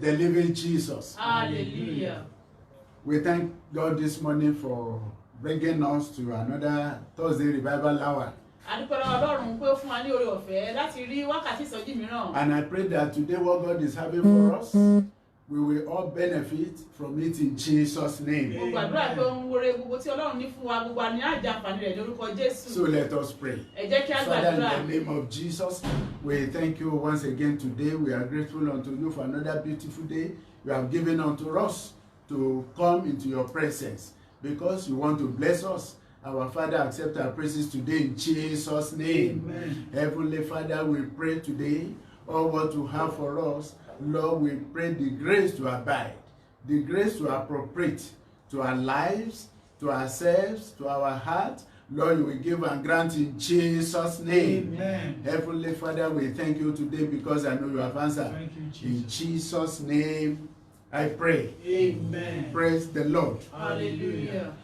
the living Jesus. Hallelujah. We thank God this morning for bringing us to another Thursday revival hour. A dúpẹ́ lọ́wọ́ Ọlọ́run pé ó fún wa ní oore ọ̀fẹ́ láti rí wákàtí ìsọjí mìíràn. And I pray that today what God is having for us, we will all benefit from it in Jesus' name. Mo gbàdúrà pé ohun rere gbogbo tí Ọlọ́run ní fún wa gbogbo àní àjà àǹfààní rẹ̀ lórúkọ Jésù. So let us pray. Ẹ jẹ́ kí a Father, gbàdúrà. in the name of Jesus, we thank you once again today. We are grateful unto you for another beautiful day you have given unto us to come into your presence because you want to bless us. Our Father, accept our praises today in Jesus' name. Amen. Heavenly Father, we pray today all what you have for us. Lord, we pray the grace to abide, the grace to appropriate to our lives, to ourselves, to our heart. Lord, you will give and grant in Jesus' name. Amen. Heavenly Father, we thank you today because I know you have answered. Thank you, In Jesus. Jesus' name, I pray. Amen. Praise the Lord. Hallelujah.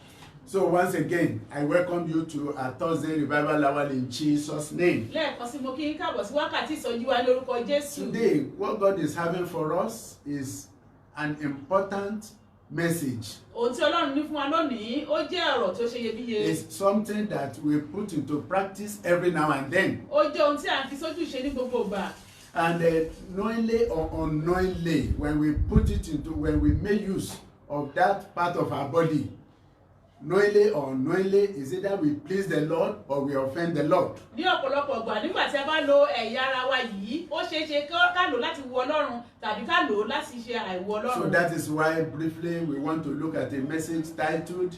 So once again, I welcome you to our Thursday revival hour in Jesus' name. Lẹ́ẹ̀kan sí mo kí n káàbọ̀ sí wákàtí ìsọjí wa lórúkọ Jésù. Today, what God is having for us is an important message. Ohun tí Ọlọ́run ní fún wa lónìí, ó jẹ́ ọ̀rọ̀ tó ṣe iyebíye. It's something that we put into practice every now and then. Ó jẹ́ ohun tí à ń fi sójú ṣe ní gbogbo ìgbà. And knowingly or unknowingly, when we make use of that part of our body, knowingly or unknowingly, is either we please the Lord or we offend the Lord. Ní ọ̀pọ̀lọpọ̀ ìgbà nígbà tí a bá lo ẹ̀yà ara wa yìí, ó ṣeé ṣe ká lò láti wu Ọlọ́run tàbí ká lò láti ṣe àìwu Ọlọ́run. So that is why briefly we want to look at a message titled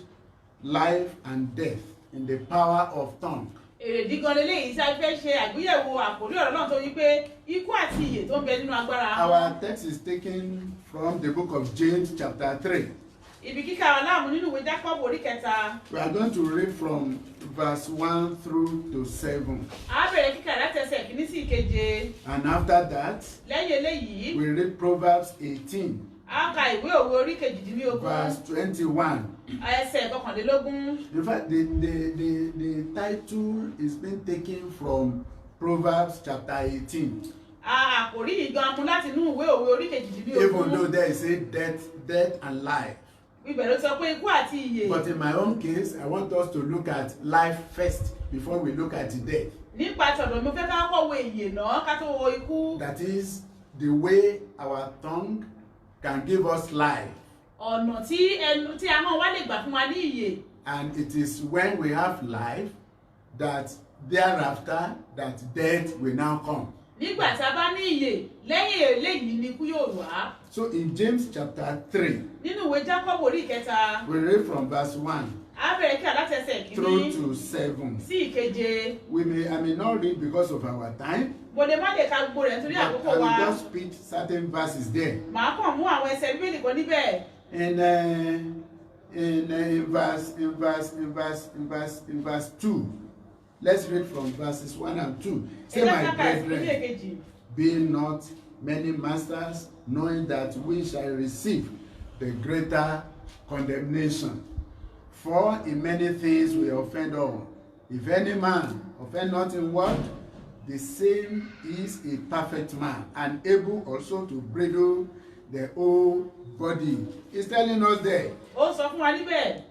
Life and Death in the Power of Tongue. Èrèdí gan leléyìí tí a fẹ́ ṣe àgbéyẹ̀wò àkórí ọ̀rọ̀ náà tó wí pé ikú àti ìyè tó ń bẹ nínú agbára ahọ́n. Our text is taken from the book of James chapter 3. Ibi kíkà aláàmú nínú ìwé Jákọ́bù orí kẹta. We are going to read from verse 1 through to 7. A bẹ̀rẹ̀ kíkà láti ẹsẹ̀ kìíní sí ìkeje. And after that, Lẹ́yìn eléyìí, we read Proverbs 18, a ka ìwé òwe orí kejìdínlógún. verse 21. Ẹsẹ̀ kọkànlélógún. In fact, the title is being taken from Proverbs chapter 18. Àkòrí yìí gan mú láti inú ìwé òwe orí kejìdínlógún. Even though there is a death and life. Ibẹ̀ ló sọ pé ikú àti ìyè. But in my own case, I want us to look at life first before we look at the death. Nípa tọ̀dọ̀ mi fẹ́ ká kọ́ wo ìyè náà ká tó wo ikú. That is the way our tongue can give us life. Ọ̀nà tí ahọ́n wa lè gbà fún wa ní ìyè. And it is when we have life that thereafter that death will now come. Nígbà tí a bá ní ìyè, lẹ́yìn eléyìí ni ikú yóò wá. So in James chapter 3, Nínú ìwé Jákọ́bù orí ìkẹta, we read from verse 1 a bẹ̀rẹ̀ kí láti ẹsẹ̀ through kìíní to 7. sí ìkeje. I may not read because of our time, Mo lè má lè ka gbogbo rẹ̀ nítorí but àkókò I will wa. just pick certain verses there. Màá kàn mú àwọn ẹsẹ̀ Bíbélì kan níbẹ̀. In verse 2, let's read from verses 1 and 2. Say, Ẹ jẹ́ my ká ka ìsìnkú brethren, èkejì. be not many masters, knowing that we shall receive the greater condemnation. For in many things we offend all. If any man offend not in word, the same is a perfect man, and able also to bridle the whole body. He's telling us there, Ó sọ fún wa níbẹ̀.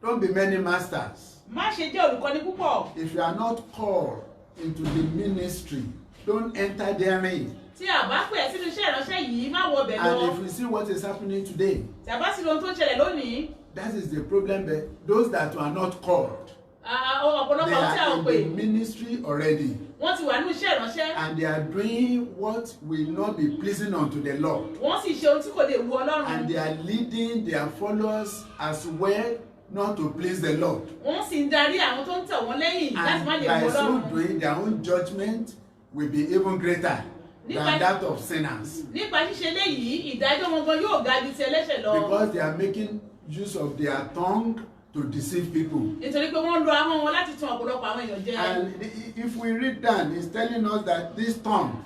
don't be many masters. Má ṣe jẹ́ olùkọ́ni púpọ̀. If you are not called into the ministry, don't enter therein. Tí a bá pè é sínú iṣẹ́ ìránṣẹ́ yìí, má wọ bẹ̀ And lọ. if we see what is happening today, Tí a bá sì lo ohun tó ń ṣẹlẹ̀ lónìí, that is the problem. Those that are not called, ọ̀pọ̀lọpọ̀ they àwọn tí a ò are pè, in the ministry already, wọ́n ti wà nínú iṣẹ́ ìránṣẹ́. and they are doing what will not be pleasing unto the Lord. Wọ́n sì ṣe ohun tí kò lè wu Ọlọ́run. And they are leading their followers as well not to please the Lord. Wọ́n sì ń darí àwọn tó ń tẹ̀ wọ́n lẹ́yìn láti And má lè by wu so Ọlọ́run. doing, their own judgment will be even greater than that of sinners. Nípa ṣíṣe léyìí, ìdájọ́ wọn gan yóò ga ju ti ẹlẹ́ṣẹ̀ lọ. Because they are making use of their tongue to deceive people. Nítorí pé wọ́n lo ahọ́n wọn láti tún ọ̀pọ̀lọpọ̀ àwọn èèyàn jẹ. And if we read down, it's telling us that this tongue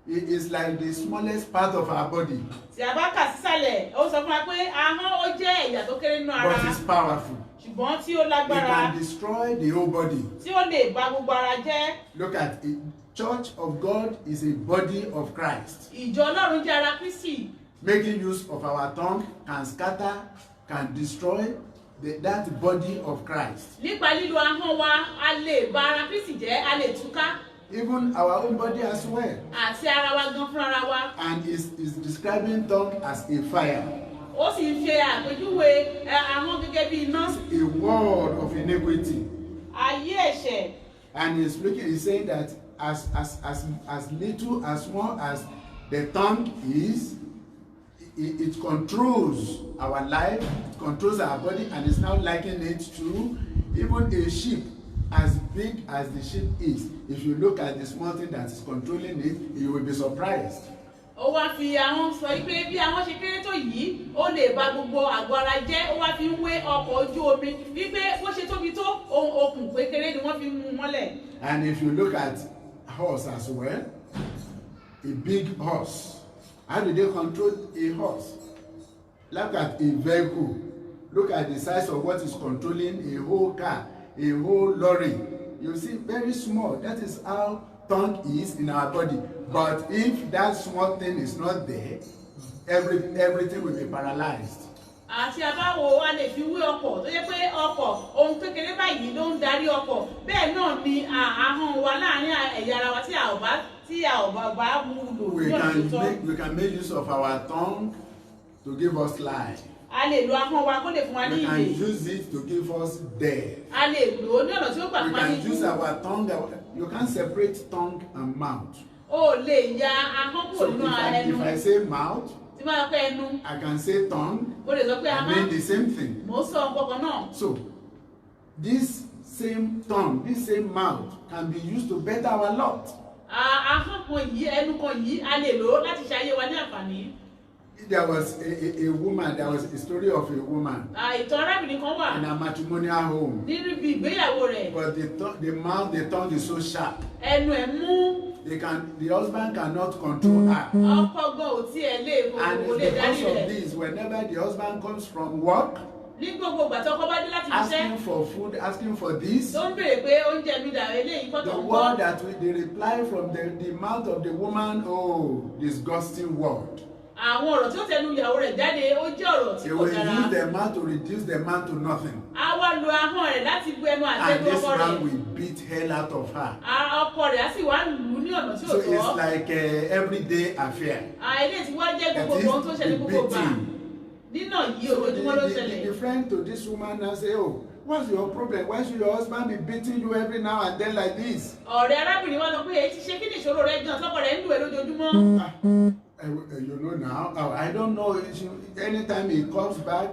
is like the smallest part of our body, Tí a bá kà sísàlẹ̀, ó sọ fún wa pé ahọ́n ó jẹ́ ẹ̀yà tó kéré nínú ara. but it's powerful. Ṣùgbọ́n tí ó It lágbára, can destroy the whole body. tí ó lè ba gbogbo ara jẹ́. Look at it. Church of God is a body of Christ. Ìjọ Ọlọ́run jẹ́ ara Kristi. making use of our tongue can scatter, can destroy that body of Christ. Nípa lílo ahọ́n wa, a lè bà ara Kristi jẹ́, a lè túká. Even our own body as well. Àti ara wa gan fúnra wa. And is describing tongue as a fire. Ó sì ń ṣe àpèjúwe ahọ́n gẹ́gẹ́ bí iná. A word of iniquity. Ayé ẹ̀ṣẹ̀. And he's saying that as little, as small as the tongue is, it controls our life, it controls our body, and it's now likening it to even a sheep. As big as the sheep is, if you look at the small thing that is controlling it, you will be surprised. Ó wá fi ahọ́n sọ pé bí ahọ́n ṣe kéré tó yìí, ó lè bà gbogbo àgọ́ ara jẹ́. Ó wá fi ń wé ọkọ̀ ojú omi wípé bó ṣe tóbi tó ohun okùn kékeré ni wọ́n fi mú mọ́lẹ̀. And if you look at horse as well, a big horse, how do they control a horse? Look at a vehicle. Look at the size of what is controlling a whole car, a whole lorry. You see, very small. That is how tongue is in our body. But if that small thing is not there, everything will be paralyzed. Àti àbáwo a lè fi wé ọkọ̀ tó yẹ pé ọkọ̀ ohun kékeré báyìí ló ń darí ọkọ̀. Bẹ́ẹ̀ náà ni ahọ́n wa láàrin ẹ̀yà ara wa tí a ò bá mú lò ní ọ̀nà tó tọ́. We can make use of our tongue to give us life. A lè lo ahọ́n wa kó lè fún wa ní We ìyè. can use it to give us death. A lè lò ó ní ọ̀nà tí ó gbà We pa ní can use our tongue. You can't separate tongue and mouth. O lè ya ahọ́n kúrò So nínú ẹnu. if I say mouth, Tí máa pẹ́ ẹnu, I can say tongue. o lè sọ pé I mean ahọ́n. the same thing. Mo sọ nǹkan kan náà. So this same tongue, this same mouth can be used to better our lot. Ahọ́n kan yìí, ẹnu kan yìí, a lè lò ó láti ṣe ayé wa ní àǹfààní. There was a woman, there was a story of a woman Ìtàn arábìnrin kan wà in a matrimonial home. nínú ibi ìgbéyàwó rẹ̀. But the tongue is so sharp. Ẹnu ẹ̀ mú. The husband cannot control her. Ọkọ gan ò tiẹ̀ lè And kò lè it's darí because of rẹ̀. this, whenever the husband comes from work, Ní gbogbo ìgbà tí ọkọ bá dé láti iṣẹ́, asking for food, asking for this, tó ń béèrè pé oúnjẹ mi dà eléyìí kọ́ tó the ń word kọ́. that the reply from the mouth of the woman, oh, disgusting word. Àwọn ọ̀rọ̀ tí ó tẹnu ìyàwó rẹ̀ jáde, ó jẹ́ ọ̀rọ̀ tí They kò will dára. use the man to reduce the man to nothing. A wá lo ahọ́n rẹ̀ láti bu ẹnu And àtẹ́nu this ọkọ man rẹ̀. will beat hell out of her. Ọkọ rẹ̀ á sì wá lù ú ní ọ̀nà tí ò So it's tọ́. like an everyday affair. Ilé tí wọ́n jẹ́ That gbogbo ohun tó is ṣẹlẹ̀ the gbogbo gbà. beating. Nínà yìí So ojoojúmọ́ ló the ṣẹlẹ̀. friend to this woman now say, oh, what's your problem? Why should your husband be beating you every now and then like this? Ọ̀rẹ́ arábìnrin wa sọ pé èyí ti ṣe kí ni ìṣòro rẹ̀ gan tọkọ rẹ̀ ń lù ẹ́ lójoojúmọ́. You know now, I don't know, anytime he comes back,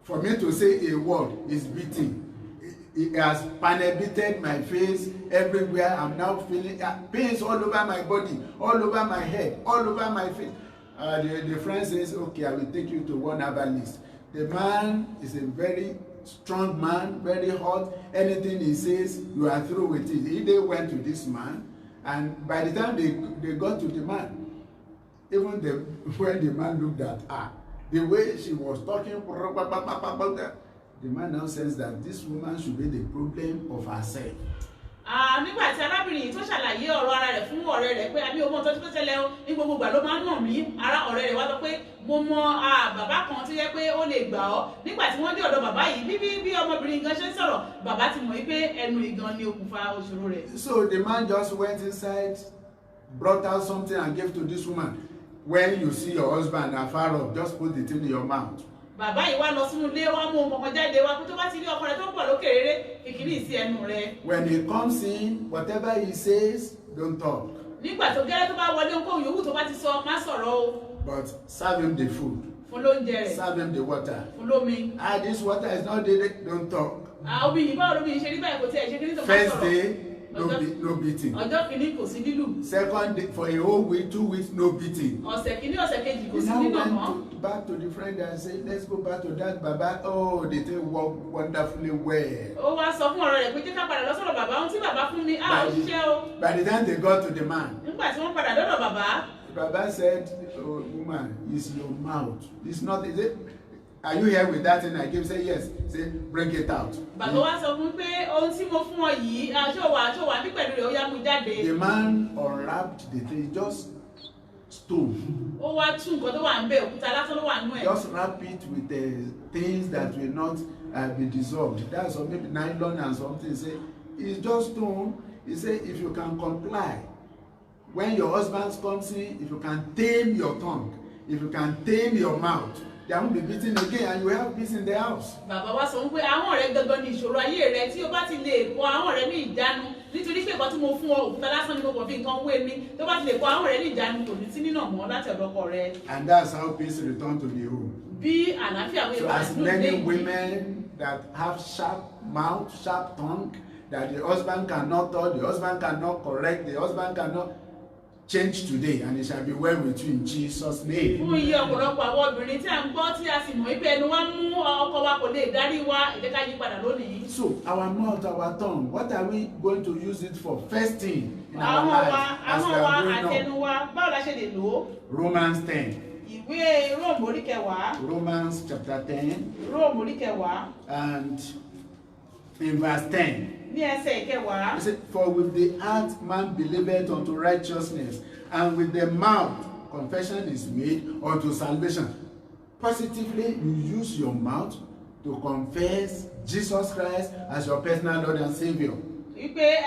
for me to say a word is beating. It has penetrated my face everywhere. I'm now feeling pains all over my body, all over my head, all over my face. The friend says, okay, I will take you to one herbalist. The man is a very strong man, very hot. Anything he says, you are through with it. They went to this man, and by the time they got to the man, even when the man looked at her, the way she was talking, the man now says that this woman should be the problem of herself. Nígbà tí arábìnrin yìí tó ṣàlàyé ọ̀rọ̀ ara rẹ̀ fún ọ̀rẹ́ rẹ̀ pé àbí ọmọ tó ṣẹlẹ̀ o ní gbogbo ìgbà ló máa ń nà mí, ọ̀rẹ́ rẹ̀ wá sọ pé mo mọ bàbá kan tó yẹ pé ó lè gbà ọ́. Nígbà tí wọ́n dé ọ̀dọ̀ bàbá yìí bí ọmọbìnrin gan ṣe ń sọ̀rọ̀, bàbá ti mọ̀ pé ẹnu ìgan ni okùnfà òṣòro rẹ̀. So the man just went inside, brought out something and gave to this woman. When you see your husband afar off, just put it in your mouth. Bàbá yìí wá lọ sínú ilé wá mú ohun kankan jáde wá kó tó bá ti rí ọkọ rẹ̀ tó ń bọ̀ lókè rere kìkìrì sí ẹnu rẹ̀. When he comes in, whatever he says, don't talk. Nígbà tó gẹ́rẹ́ tó bá wọlé ohunkóhun yòówù tó bá ti sọ má sọ̀rọ̀ o. But serve him the food. Fún lóúnjẹ rẹ̀. Serve him the water. Fún lómi. This water is not dated, don't talk. Omi yìí báwo lómi yìí ṣe rí báyìí kò tí ẹ̀ ṣe kí ní tó má First sọ̀rọ̀. day, no beating. Ọjọ́ kìíní kò sí lílù. Second day, for a whole week, 2 weeks, no beating. Ọ̀sẹ̀ kìíní ọ̀sẹ̀ kejì kò He sí now nínú went ọ̀mọ́. back to the friend and said, let's go back to that Baba. Oh, the thing worked wonderfully well. Ó wá sọ fún ọ̀rẹ́ rẹ̀ pé jẹ́ ká padà lọ sọ́dọ̀ bàbá ohun tí bàbá fún mi ó ṣiṣẹ́ o. By the time they got to the man, Nígbà tí wọ́n padà dọ́dọ̀ bàbá. Baba said, oh, woman, it's your mouth. It's not, is it? Are you here with that thing I gave? Say yes. Say, bring it out. Bàbá wa sọ fún pé ohun tí mo fún ọ yìí ṣó wà bí pẹ̀lú rẹ̀ ó yá mú jáde. The man unwrapped the thing, just stone. ó wá tú nǹkan tó wà ń bẹ̀, òkúta lásán ló wà nínú ẹ̀. Just wrap it with things that will not be dissolved. That's or maybe nylon and something. Say it's just stone. He say if you can comply, when your husband comes in, if you can tame your tongue, if you can tame your mouth, they won't be beaten again, and you will have peace in the house. Bàbá wa sọ pé àwọn rẹ gangan ni ìṣòro ayé rẹ tí o bá ti lè kọ àwọn rẹ ní ìjánu nítorí pé nǹkan tí mo fún ọ òkúta lásán ni mo kàn fi nǹkan wé ní tó bá ti lè kọ àwọn rẹ ní ìjánu kò ní sí nínà mọ́ láti ọ̀dọ̀ ọkọ rẹ. And that's how peace return to the home. Bí àlàáfíà wíwá So as nínú ilé many yìí. women that have sharp mouth, sharp tongue, that the husband cannot touch, the husband cannot correct, the husband cannot change today, and it shall be well with you in Jesus' name. Fún iye ọ̀pọ̀lọpọ̀ àwọn obìnrin tí a ń gbọ́ tí a sì mọ̀ wípé ẹnu wa mú ọkọ wa kò lè darí wa, ẹ jẹ́ ká yí padà lónìí. So our mouth, our tongue, what are we going to use it for? First thing in our Àwọn wa, life as we àwọn wa are growing àtẹnu up. wa, báwo la ṣe lè lò ó? Romans 10. Ìwé Róòmù orí kẹwàá, Romans chapter 10 Róòmù orí kẹwàá, and in verse 10. ní ẹsẹ̀ ìkẹwàá. He said, for with the heart man believeth unto righteousness, and with the mouth confession is made unto salvation. Positively, you use your mouth to confess Jesus Christ as your personal Lord and Savior. Wípé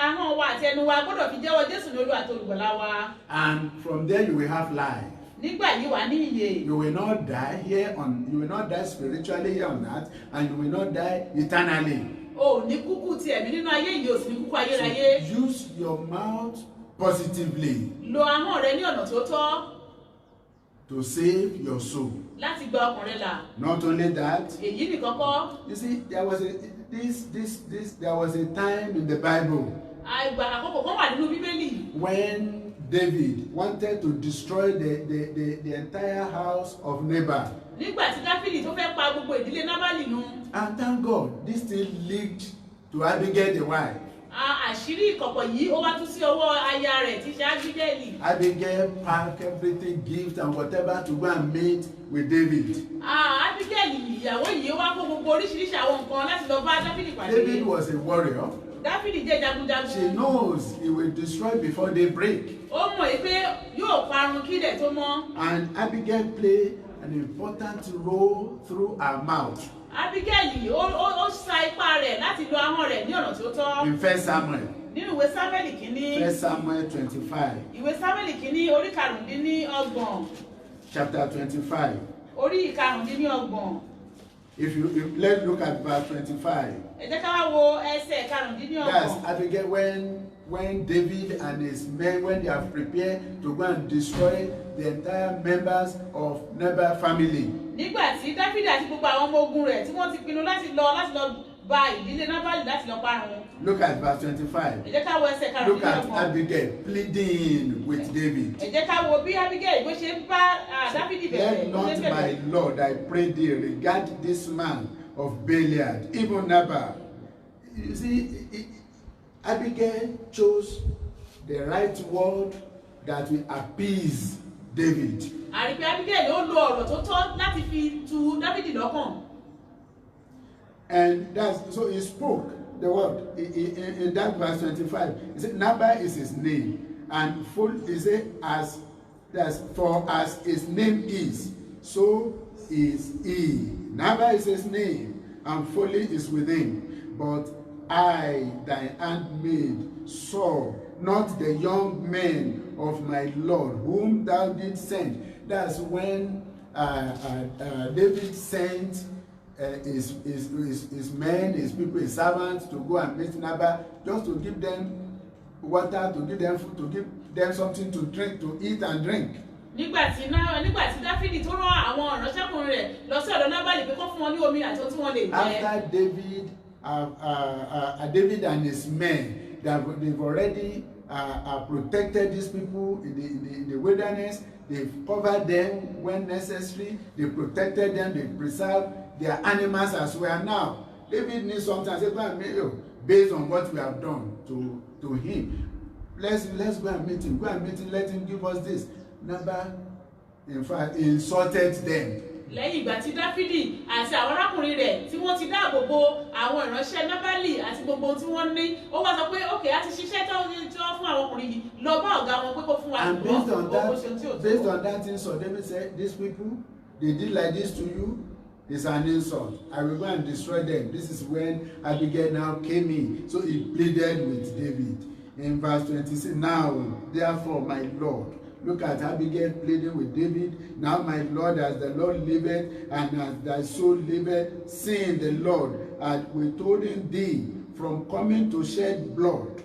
ahọ́n wa àti ẹnu wa gbọ́dọ̀ fi jẹ́wọ́ Jésù ní Olúwa àti Olùgbàlà wa. And from there you will have life. Nígbà yìí wà ní ìyè. You will not die you will not die spiritually here on earth, and you will not die eternally. O ní kúkú ti ẹ̀mí nínú ayé yìí, o sì ní kúkú ayérayé. So use your mouth positively Lo ahọ́n rẹ ní ọ̀nà tó tọ́ to save your soul. láti gba ọkàn rẹ là. Not only that, Èyí nìkan kọ́. you see, there was a time in the Bible Àìgbà àkókò kan wà nínú Bíbélì. when David wanted to destroy the entire house of Nabal. Nígbà tí Dáfídì tó fẹ́ pa gbogbo ìdílé Nábálì nù. And thank God, this thing leaked to Abigail the wife. Àṣírí ìkọ̀kọ̀ yìí ó wá tú sí ọwọ́ aya rẹ̀ tí ṣe Ábígẹ́lì. Abigail packed everything, gift and whatever, to go and meet with David. Ábígẹ́lì ìyàwó yìí ó wá kó gbogbo oríṣiríṣi àwọn nǹkan láti lọ bá Dáfídì pàdé. David was a warrior. Dáfídì jẹ́ jagunjagun. She knows he will destroy before they break. Ó mọ̀ pé yóò parun kílẹ̀ tó mọ́. And Abigail played an important role through her mouth. Ábígẹ́lì ó sa ipá rẹ̀ láti lo ahọ́n rẹ̀ ní ọ̀nà tí ó tọ́. In 1 Samuel, Nínú ìwé Sámúẹ́lì kìíní. 1 Samuel 25, Ìwé Sámúẹ́lì kìíní orí karùndínlọ́gbọ̀n. chapter 25. Orí karùndínlọ́gbọ̀n. Let's look at verse 25. Ẹ jẹ́ ká wá wo ẹsẹ̀ karùndínlọ́gbọ̀n. That's Abigail when David and his men, when they have prepared to go and destroy the entire members of Nabal family. Nígbà tí Dáfídì àti gbogbo àwọn ọmọ ogun rẹ̀ tí wọ́n ti pinnu láti lọ ba ìdílé Nábálì láti lọ parun. Look at verse 25. Ẹ jẹ́ ká wo ẹsẹ̀ Look at karùndínlọ́gbọ̀n. Abigail pleading with David. Ẹ jẹ́ ká wo bí Ábígẹ́lì bó ṣe ń bá Dáfídì bẹ̀rẹ̀. Let not my Lord, I pray thee, regard this man of Belial, even Nabal. You see, Abigail chose the right word that will appease David. Àrípé Ábígẹ́lì ó lo ọ̀rọ̀ tó tọ́ láti fi tu Dáfídì lọ́kàn. And so he spoke the word in that verse 25. He said, Nabal is his name, and full he said, for as his name is, so is he. Nabal is his name, and folly is with him. But I, thy handmaid, saw not the young men of my Lord, whom thou didst send. That's when David sent his men, his people, his servants to go and meet Nabal, just to give them water, to give them food, to give them something to drink, to eat and drink. Nígbà tí Dáfídì tó rán àwọn ìránṣẹ́kùnrin rẹ̀ lọ sí ọ̀dọ̀ Nábálì pé kó fún wọn ní omi àti ohun tí wọ́n lè jẹ. After David and his men, they've already protected these people in the wilderness. They've covered them when necessary. They protected them. They preserved their animals as well. Now, David needs something. I said, based on what we have done to him, let's go and meet him. Go and meet him. Let him give us this. Nabal, in fact, insulted them. lẹ́yìn ìgbà tí Dáfídì àti àwọn arákùnrin rẹ̀ tí wọ́n ti dáàbò bo àwọn ìránṣẹ́ Nábálì àti gbogbo ohun tí wọ́n ní, ó wá sọ pé okay a ti ṣiṣẹ́ tó fún àwọn ọkùnrin yìí lọ bá ọ̀gá wọn pé kó fún wa. And based on that thing, so David said, these people, they did like this to you, it's an insult. I will go and destroy them. This is when Abigail now came in. So he pleaded with David. In verse 26, now, therefore, my Lord, look at Abigail pleading with David. Now, my Lord, as the Lord liveth, and as thy soul liveth, seeing the Lord had withholden thee from coming to shed blood,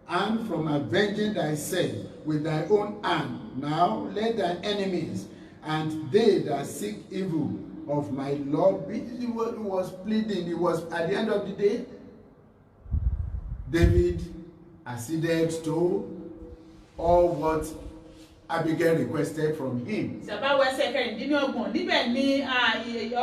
and from avenging thyself with thy own hand. Now, let thy enemies and they that seek evil of my Lord be. He was pleading. He was, at the end of the day, David acceded to all what Abigail requested from him. Ṣàbáwọ̀ ẹsẹ̀ kẹrìndínlọ́gbọ̀n níbẹ̀ ni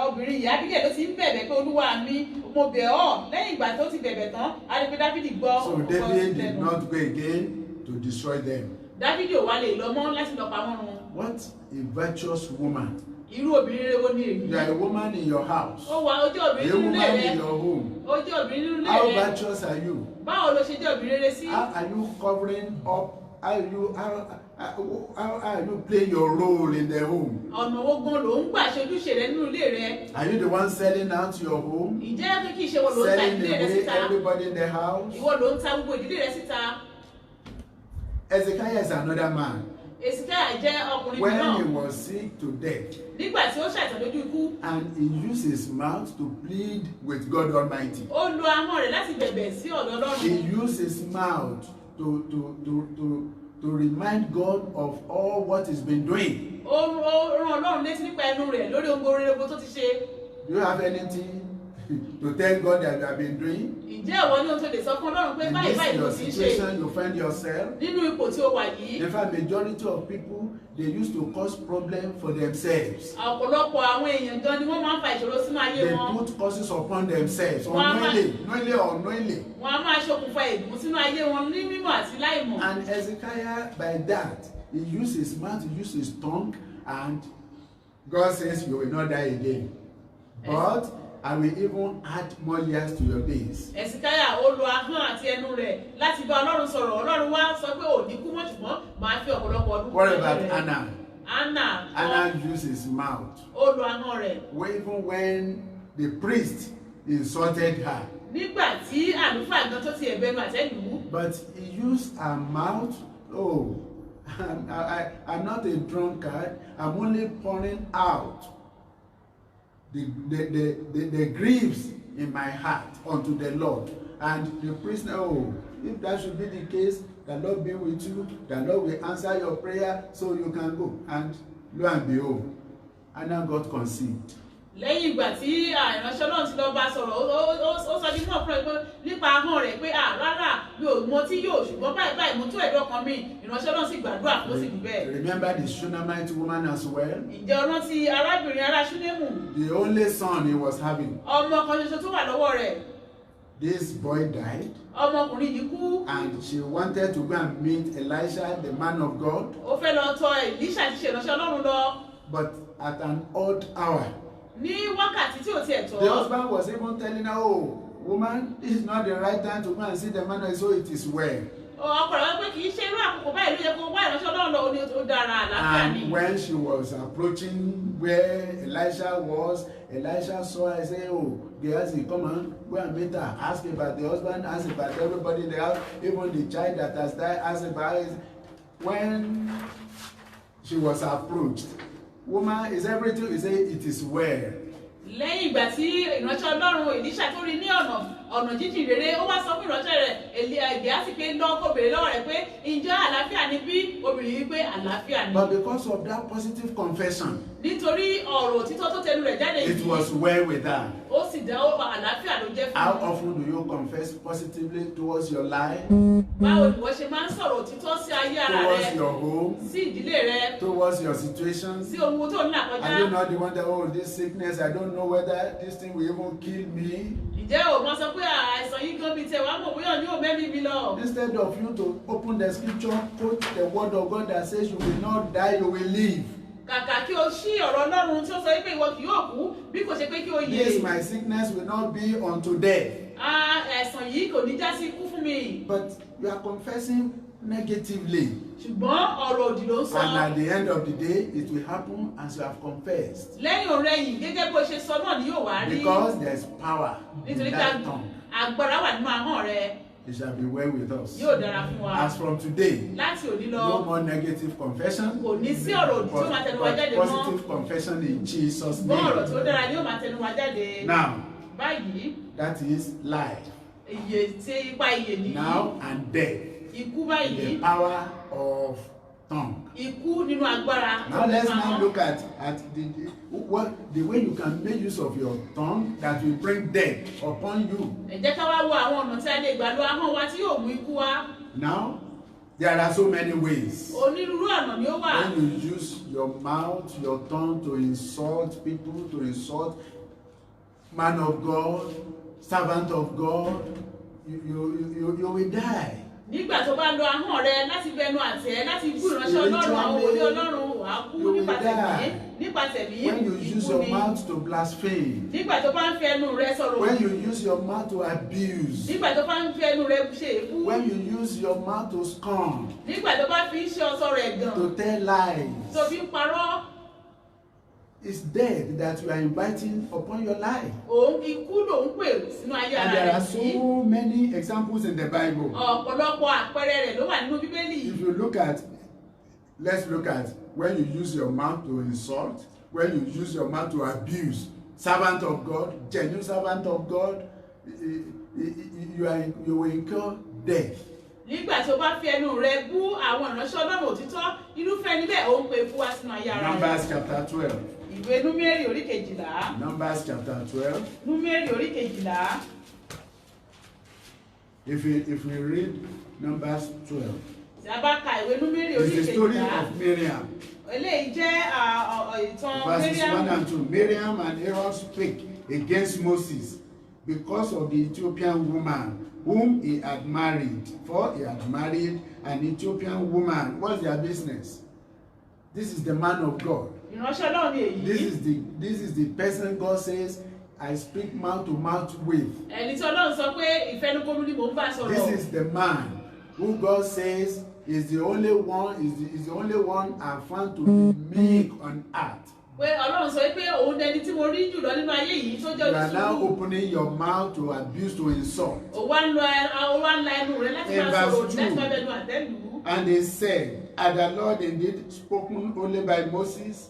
obìnrin yìí Abigail ló ti ń bẹ̀bẹ̀ pé Olúwa mi mo bẹ̀ ọ́. Lẹ́yìn ìgbà tó ti bẹ̀bẹ̀ tán, a rí pé Dáfídì gbọ́. So David did not go again to destroy them. Dáfídì ò wá lè lọ mọ́ láti lọ pa wọ́n run. What a virtuous woman. Irú obìnrin rere wo ni èyí? You are a woman in your house. Ó wà ó jẹ́ obìnrin A nínú ilé woman rẹ̀. in your home. Ó jẹ́ obìnrin nínú ilé How rẹ̀. virtuous are you? Báwo ló ṣe jẹ́ obìnrin rere sí? How are you covering up? How are you playing your role in the home? Ọ̀nà wo gan ló ń gbà ṣe ojúṣe rẹ nínú ilé rẹ? Are you the one selling out your home? Ìjẹ́ kí ṣe wo ló ń ta Selling ìdílé rẹ away síta? everybody in the house? Ìwọ ló ń ta gbogbo ìdílé rẹ síta. Ezekiah is another man. Èsìkáyà jẹ́ ọkùnrin When náà. he was sick to death, Nígbà tí ó ṣàìsàn lójú ikú, and he used his mouth to plead with God Almighty. ó lo ahọ́n rẹ̀ láti bẹ̀bẹ̀ sí ọ̀dọ̀ He Ọlọ́run. used his mouth to remind God of all what he's been doing. Ó rán Ọlọ́run létí nípa ẹnu rẹ̀ lórí ohun gbogbo tó ti ṣe. Do you have anything to tell God that you have been doing? Ǹjẹ́ ìwọ ní ohun tó lè sọ fún Ọlọ́run pé In báyìí báyìí ló this ti your ń ṣe situation you find yourself? nínú ipò tí ó wà yìí? In fact, majority of people, they used to cause problem for themselves. Ọ̀pọ̀lọpọ̀ àwọn èèyàn gan ni wọ́n máa ń fa ìṣòro sínú ayé They wọn. put causes upon themselves, Wọ́n á máa- knowingly or unknowingly. Wọ́n á máa ṣokùnfà ègún sínú ayé wọn ní mímọ̀ àti láìmọ̀. And Hezekiah, by that, he used his mouth, he used his tongue, and God says, you will not die again. But I will even add more years to your days. Èsìkáyà ó lo ahọ́n àti ẹnu rẹ̀ láti bá Ọlọ́run sọ̀rọ̀. Ọlọ́run wá sọ pé ò ní kú mọ́ ṣùgbọ́n máa fi ọ̀pọ̀lọpọ̀ ọdún What kún about ayé rẹ̀. Anna? Anna Anna used his mouth. ó lo ahọ́n rẹ̀. Even when the priest insulted her, Nígbà tí àlùfáà gan tó ti ẹ̀bẹ̀nu àtẹ́lù. but he used her mouth. Oh, I'm not a drunkard. I'm only pouring out the griefs in my heart unto the Lord. And the priest, oh, if that should be the case, the Lord be with you, the Lord will answer your prayer, so you can go. And lo and behold, Anna got conceived. Lẹ́yìn ìgbà tí ìránṣẹ́ Ọlọ́run ti lọ bá sọ̀rọ̀, ó sọ nínú ọ̀pọ̀ ẹgbẹ́ nípa ahọ́n rẹ̀ pé rárá mi ò mọ tí yóò ṣùgbọ́n báyìí mo tú ẹ̀dọ̀ ọkàn mi. Ìránṣẹ́ Ọlọ́run sì gbàdúrà fún ó sì rí bẹ́ẹ̀. Remember the Shunammite woman as well? Ǹjẹ́ o rántí arábìnrin ará Ṣúnémù? The only son he was having. Ọmọ kan ṣoṣo tó wà lọ́wọ́ rẹ̀. This boy died, Ọmọkùnrin yìí kú. and she wanted to go and meet Elisha, the man of God, Ó fẹ́ lọ tọ̀ Èlíṣà tí ṣe ìránṣẹ́ Ọlọ́run lọ. but at an odd hour. Ní wákàtí tí ò tiẹ̀ tọ́. The husband was even telling her, oh, woman, this is not the right time to go and see the man, and so it is well. Ọkọ rẹ̀ wá pé kì í ṣe irú àkókò báyìí ló yẹ kó wá ìránṣẹ́ Ọlọ́run lọ, ó ní ó dára àlàáfíà ni. And when she was approaching where Elisha was, Elisha saw her and said, oh, Gehazi, come on, go and meet her. Ask about the husband, ask about everybody in the house, even the child that has died, ask about it. When she was approached, woman, is everything? He said, it is well. Lẹ́yìn ìgbà tí ìránṣẹ́ Ọlọ́run Èlíṣà tó rí ní ọ̀nà jíjìn rere, ó wá sọ fún ìránṣẹ́ rẹ̀ Gèhásì pé lọ́kọ̀ bèrè lọ́wọ́ rẹ̀ pé ǹjẹ́ àlàáfíà ni bí? Obìnrin yìí pé àlàáfíà ni. But because of that positive confession, Nítorí ọ̀rọ̀ òtítọ́ tó tẹnu rẹ̀ jáde it was well with her. ó sì dá àlàáfíà ló jẹ́ How fún un. often do you confess positively towards your life, Báwo ni wọ́n ṣe máa ń sọ̀rọ̀ òtítọ́ sí ayé ara towards rẹ, your home, sí ìdílé rẹ, towards your situations? sí ohun tó ń là Are kọjá? you not the one that, oh, this sickness, I don't know whether this thing will even kill me? Ǹjẹ́ o máa sọ pé àìsàn yìí gan bíi tẹ̀ wá mọ̀ bóyá ní òmẹ́mí mi lọ? Instead of you to open the scripture, quote the word of God that says you will not die, you will live. kàkà kí o ṣí ọ̀rọ̀ Ọlọ́run tí ó sọ pé ìwọ kì yóò kú bí kò ṣe pé kí o yè. This my sickness will not be unto death. Ẹ̀sàn yìí kò ní já sí ikú fún mi. But you are confessing negatively. Ṣùgbọ́n ọ̀rọ̀ òdì ló ń sọ. And at the end of the day, it will happen as you have confessed. Lẹ́yìn ọ̀rẹ́yìn gẹ́gẹ́ bó ṣe sọ náà ni yóò wá rí. Because there is power in Nítorí that tongue. agbára wà nínú ahọ́n rẹ. It shall be well with us. Yóò dára fún wa. As from today, Láti òní lọ. no more negative confession. Kò ní sí ọ̀rọ̀ òdì tí ó máa tẹnu wa jáde mọ́. Positive confession in Jesus' Ṣùgbọ́n ọ̀rọ̀ name. tí ó dára ni ó máa tẹnu wa jáde. Now, Báyìí, that is life. iye tí ipa iye nìyí. Now and death. Ikú The báyìí. power of tongue. Ikú nínú agbára. Now let's now look at the way you can make use of your tongue that will bring death upon you. Ẹ jẹ́ ká wá wo àwọn ọ̀nà tí a lè gbà lo ahọ́n wa tí yóò mú ikú wá. Now, there are so many ways. Onírúurú ọ̀nà ni ó wà. When you use your mouth, your tongue to insult people, to insult man of God, servant of God, you will die. Nígbà tó bá lo ahọ́n rẹ láti bẹnu àtẹ́ láti bú ìránṣẹ́ Ọlọ́run àwọn wòlíì Ọlọ́run wà á kú nípa tẹ̀mí nípa tẹ̀mí When you use ikú your ni. mouth to blaspheme, Nígbà tó bá ń fi ẹnu rẹ sọ̀rọ̀ when òdì. you use your mouth to abuse, Nígbà tó bá ń fi ẹnu rẹ ṣe èébú. when you use your mouth to scorn, Nígbà tó bá fi ń ṣe ọ̀sọ̀ rẹ̀ gàn. to tell lies, Tó fi ń parọ́. it's death that you are inviting upon your life. Òun ikú lòun pè sínú ayé And ara there rẹ̀ are yìí. so many examples in the Bible. Ọ̀pọ̀lọpọ̀ àpẹẹrẹ rẹ̀ ló wà nínú Bíbélì. If you look at, let's look at when you use your mouth to insult, when you use your mouth to abuse, servant of God, genuine servant of God, you will incur death. Nígbà tó bá fi ẹnu rẹ bú àwọn ìránṣẹ́ Ọlọ́run òtítọ́, irúfẹ́ níbẹ̀ ó ń pe ikú wá sínú ayé ara rẹ̀. Numbers chapter 12. Ìwé Númérì orí kejìlá. Numbers chapter 12. Númérì orí kejìlá. If we read Numbers 12, Tí a bá ka ìwé Númérì orí it's the story kejìlá. of Miriam. Eléyìí jẹ́ ìtàn Verses 1 Miriam. and 2. Miriam and Aaron spake against Moses because of the Ethiopian woman whom he had married. For he had married an Ethiopian woman. What's their business? This is the man of God. Ìránṣẹ́ Ọlọ́run ni èyí. This is the person God says, I speak mouth to mouth with. Ẹni tí Ọlọ́run sọ pé ìfẹnukonu ni mò ń bá sọ̀rọ̀. This is the man who God says is the only one, is the only one I found to be meek on earth. Pé Ọlọ́run sọ pé òun dẹni tí mo rí jùlọ nínú ayé yìí tó jẹ́ You are now olùsùúrù. opening your mouth to abuse, to insult. Ó wá ń la ẹnu rẹ̀ láti máa verse sọ̀rọ̀ òdì, láti 2. máa bẹnu àtẹ́lù. And they said, had the Lord indeed spoken only by Moses?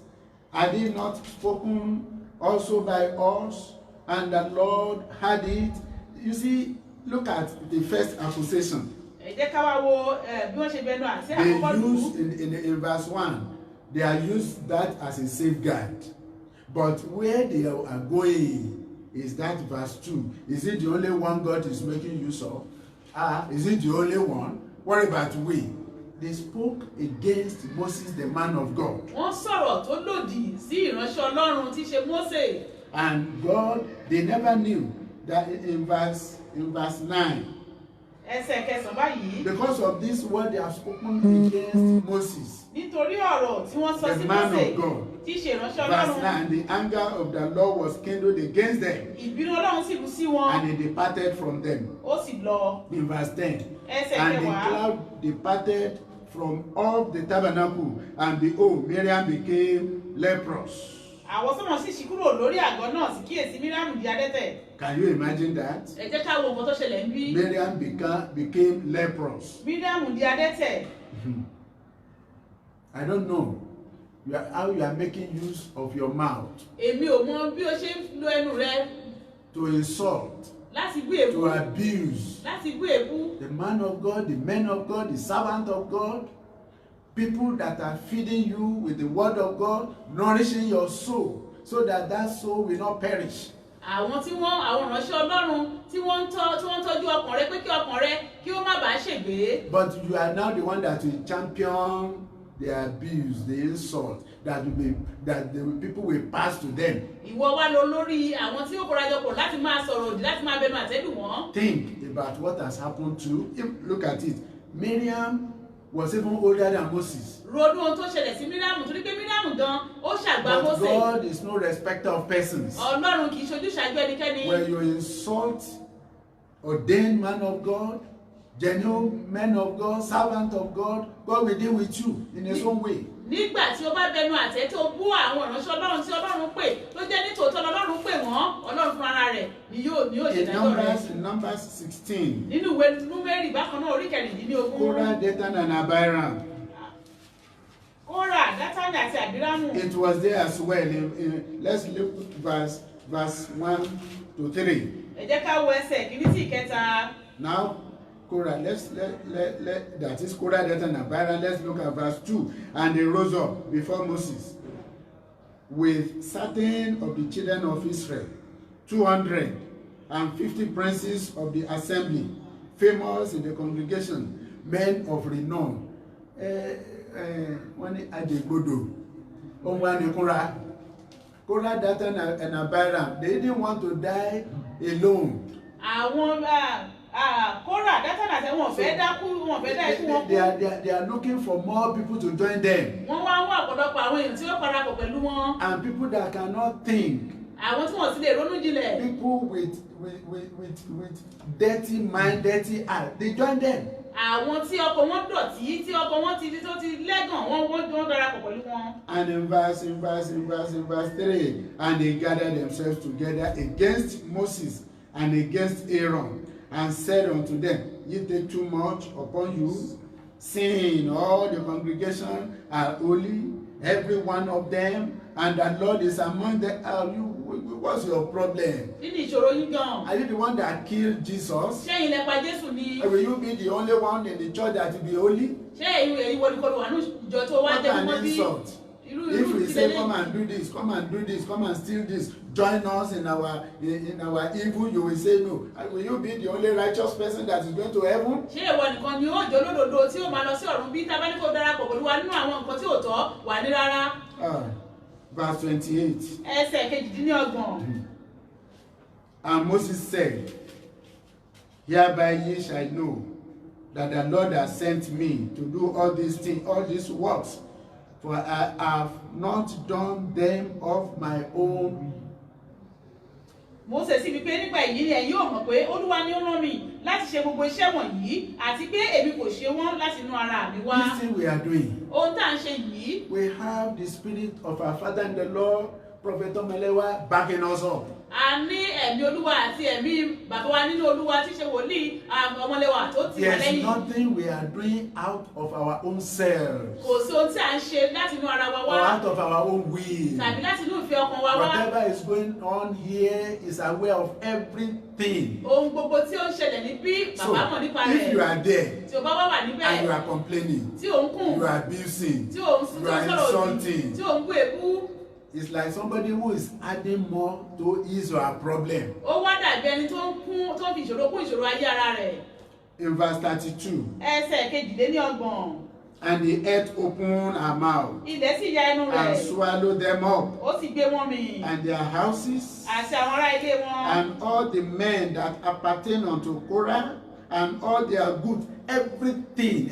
Had he not spoken also by us? And the Lord had it. You see, look at the first accusation. Ẹ jẹ́ ká wá wo bí wọ́n ṣe bẹnu àti They àkọ́kọ́ lù ú. use in verse 1, they are used that as a safeguard. But where they are going is that verse 2. Is it the only one God is making use of? Is it the only one? What about we? They spoke against Moses, the man of God. Wọ́n sọ̀rọ̀ tó lòdì sí ìránṣẹ́ Ọlọ́run tí í ṣe Mósè. And God, they never knew that in verse 9, Ẹsẹ̀ kẹsàn-án báyìí. because of this word they have spoken against Moses, Nítorí ọ̀rọ̀ tí wọ́n sọ the sí man Mósè of God. tí í ṣe ìránṣẹ́ Verse Ọlọ́run. 9, the anger of the Lord was kindled against them, Ìbínú Ọlọ́run sì rú sí wọn. and he departed from them. Ó sì lọ. In verse 10, Ẹsẹ̀ and the kẹwàá. cloud departed from off the tabernacle, and behold, Miriam became leprous. Àwọn sọ́mọ̀ sì ṣí kúrò lórí àgọ́ náà sì kíyèsí Míríámù di adẹ́tẹ̀. Can you imagine that? Ẹ jẹ́ ká wo nǹkan tó ṣẹlẹ̀ ń bí. Miriam became leprous. Míríámù di adẹ́tẹ̀. I don't know how you are making use of your mouth Èmi ò mọ bí o ṣe ń lo ẹnu rẹ to insult, láti bú èébú. to abuse Láti bú èébú. the man of God, the men of God, the servant of God, people that are feeding you with the word of God, nourishing your soul, so that that soul will not perish. Àwọn ìránṣẹ́ Ọlọ́run tí wọ́n ń tọ́jú ọkàn rẹ pé kí ọkàn rẹ kí ó má bàa ṣègbé. But you are now the one that will champion the abuse, the insult, that the people will pass to them. Ìwọ wá lọ lórí àwọn tí ó kórajọpọ̀ láti máa sọ̀rọ̀ òdì láti máa bẹnu àtẹ́lù wọ́n. Think about what has happened to, look at it. Miriam was even older than Moses. ronú ohun tó ṣẹlẹ̀ sí Míríámù torí pé Míríámù gan ó ṣàgbá But Mósè. God is no respecter of persons. Ọlọ́run kì í ṣojú ṣáájú ẹnikẹ́ni. When you insult ordained man of God, genuine man of God, servant of God, God will deal with you in his own way. Nígbà tí o bá bẹnu àtẹ́ tó bú àwọn ìránṣẹ́ Ọlọ́run tí Ọlọ́run pè tó jẹ́ nítòótọ́ Ọlọ́run pè wọ́n, Ọlọ́run fún ara rẹ̀ ni yóò ṣèdájọ́ rẹ̀. In Numbers 16, Nínú ìwé Númérì bákan náà orí kẹrìndínlógún. Korah, Dathan, and Abiram. Kórà, Dátánì àti Àbírámù. It was there as well. Let's look verse 1 to 3. Ẹ jẹ́ ká wo ẹsẹ̀ kìíní sí ìkẹta. Now, Korah, that is Korah, Dathan, and Abiram. Let's look at verse 2. And they rose up before Moses with certain of the children of Israel, 250 princes of the assembly, famous in the congregation, men of renown. Wọ́n ní Ajegbodo, Omwa ni Korah, Dathan, and Abiram. They didn't want to die alone. Àwọn Kórà, Dátánì àti wọn fẹ́ dákú, wọn fẹ́ dá ikú wọn kú. They are looking for more people to join them. Wọ́n wá ń wá ọ̀pọ̀lọpọ̀ àwọn èèyàn tí ó parapọ̀ pẹ̀lú wọn. And people that cannot think. Àwọn tí wọ́n sì lè ronú jinlẹ̀. People with dirty mind, dirty heart, they join them. Àwọn tí ọkọ̀ wọn dọ̀tí, tí ọkọ̀ wọn ti lẹ́gàn, wọ́n darapọ̀ pẹ̀lú wọn. And in verse 3, and they gathered themselves together against Moses and against Aaron, and said unto them, Ye take too much upon you, seeing all the congregation are holy, every one of them, and the Lord is among them. What's your problem? Kí ni ìṣòro yín gan? Are you the one that killed Jesus? Ṣé ilẹ̀ pa Jésù ni? Or will you be the only one in the church that will be holy? Ṣé èyí wọ́n ní kọ́ ló wà ní ìjọ tó wá What tẹnu an mọ́ bí? insult. If we say come and do this, come and do this, come and steal this, join us in our evil, you will say no. Will you be the only righteous person that is going to heaven? Ṣé ìwọ nìkan ni ó jẹ́ olódodo tí ó máa lọ sí ọ̀run bí tá bá ní kó darapọ̀ pẹ̀lú wa nínú àwọn nǹkan tí ò tọ́ wà ní rárá? Verse 28. Ẹsẹ̀ kejìdínlọ́gbọ̀n. And Moses said, Hereby ye shall know that the Lord has sent me to do all these things, all these works, for I have not done them of my own. Mósè sì wí pé nípa èyí ni ẹ̀yin yóò mọ̀ pé Olúwa ni ó rán mi láti ṣe gbogbo iṣẹ́ wọ̀nyí àti pé èmi kò ṣe wọ́n láti inú ara mi wá. This thing we are doing. Ohun tá à ń ṣe yìí. We have the spirit of our father in the Lord, Prophet Omelewa, backing us up. A ní ẹ̀mí Olúwa àti ẹ̀mí bàbá wa nínú Olúwa tí ṣe wòlíì Ọmọlẹ́wà tó tì wá lẹ́yìn. There's nothing we are doing out of our own selves. Kò sí ohun tí à ń ṣe láti inú ara wa wá. Or out of our own will. Tàbí láti inú ìfẹ́ ọkàn wa wá. Whatever is going on here is aware of everything. Ohun gbogbo tí ó ń ṣẹlẹ̀ níbí bàbá mọ̀ nípa rẹ̀. If you are there tí o bá wà níbẹ̀ and you are complaining, tí ò ń kùn, you are abusing, tí ò ń you are insulting, tí ò ń bú èébú. it's like somebody who is adding more to his or her problem. Ó wá dàbí ẹni tó ń fi ìṣòro kún ìṣòro ayé ara rẹ̀. In verse 32. Ẹsẹ̀ kejìlélọ́gbọ̀n. And the earth opened her mouth. Ilẹ̀ sì ya ẹnu rẹ̀. And swallowed them up. Ó sì gbé wọn mì. And their houses. Àti àwọn ará ilé wọn. And all the men that appertain unto Korah, and all their goods, everything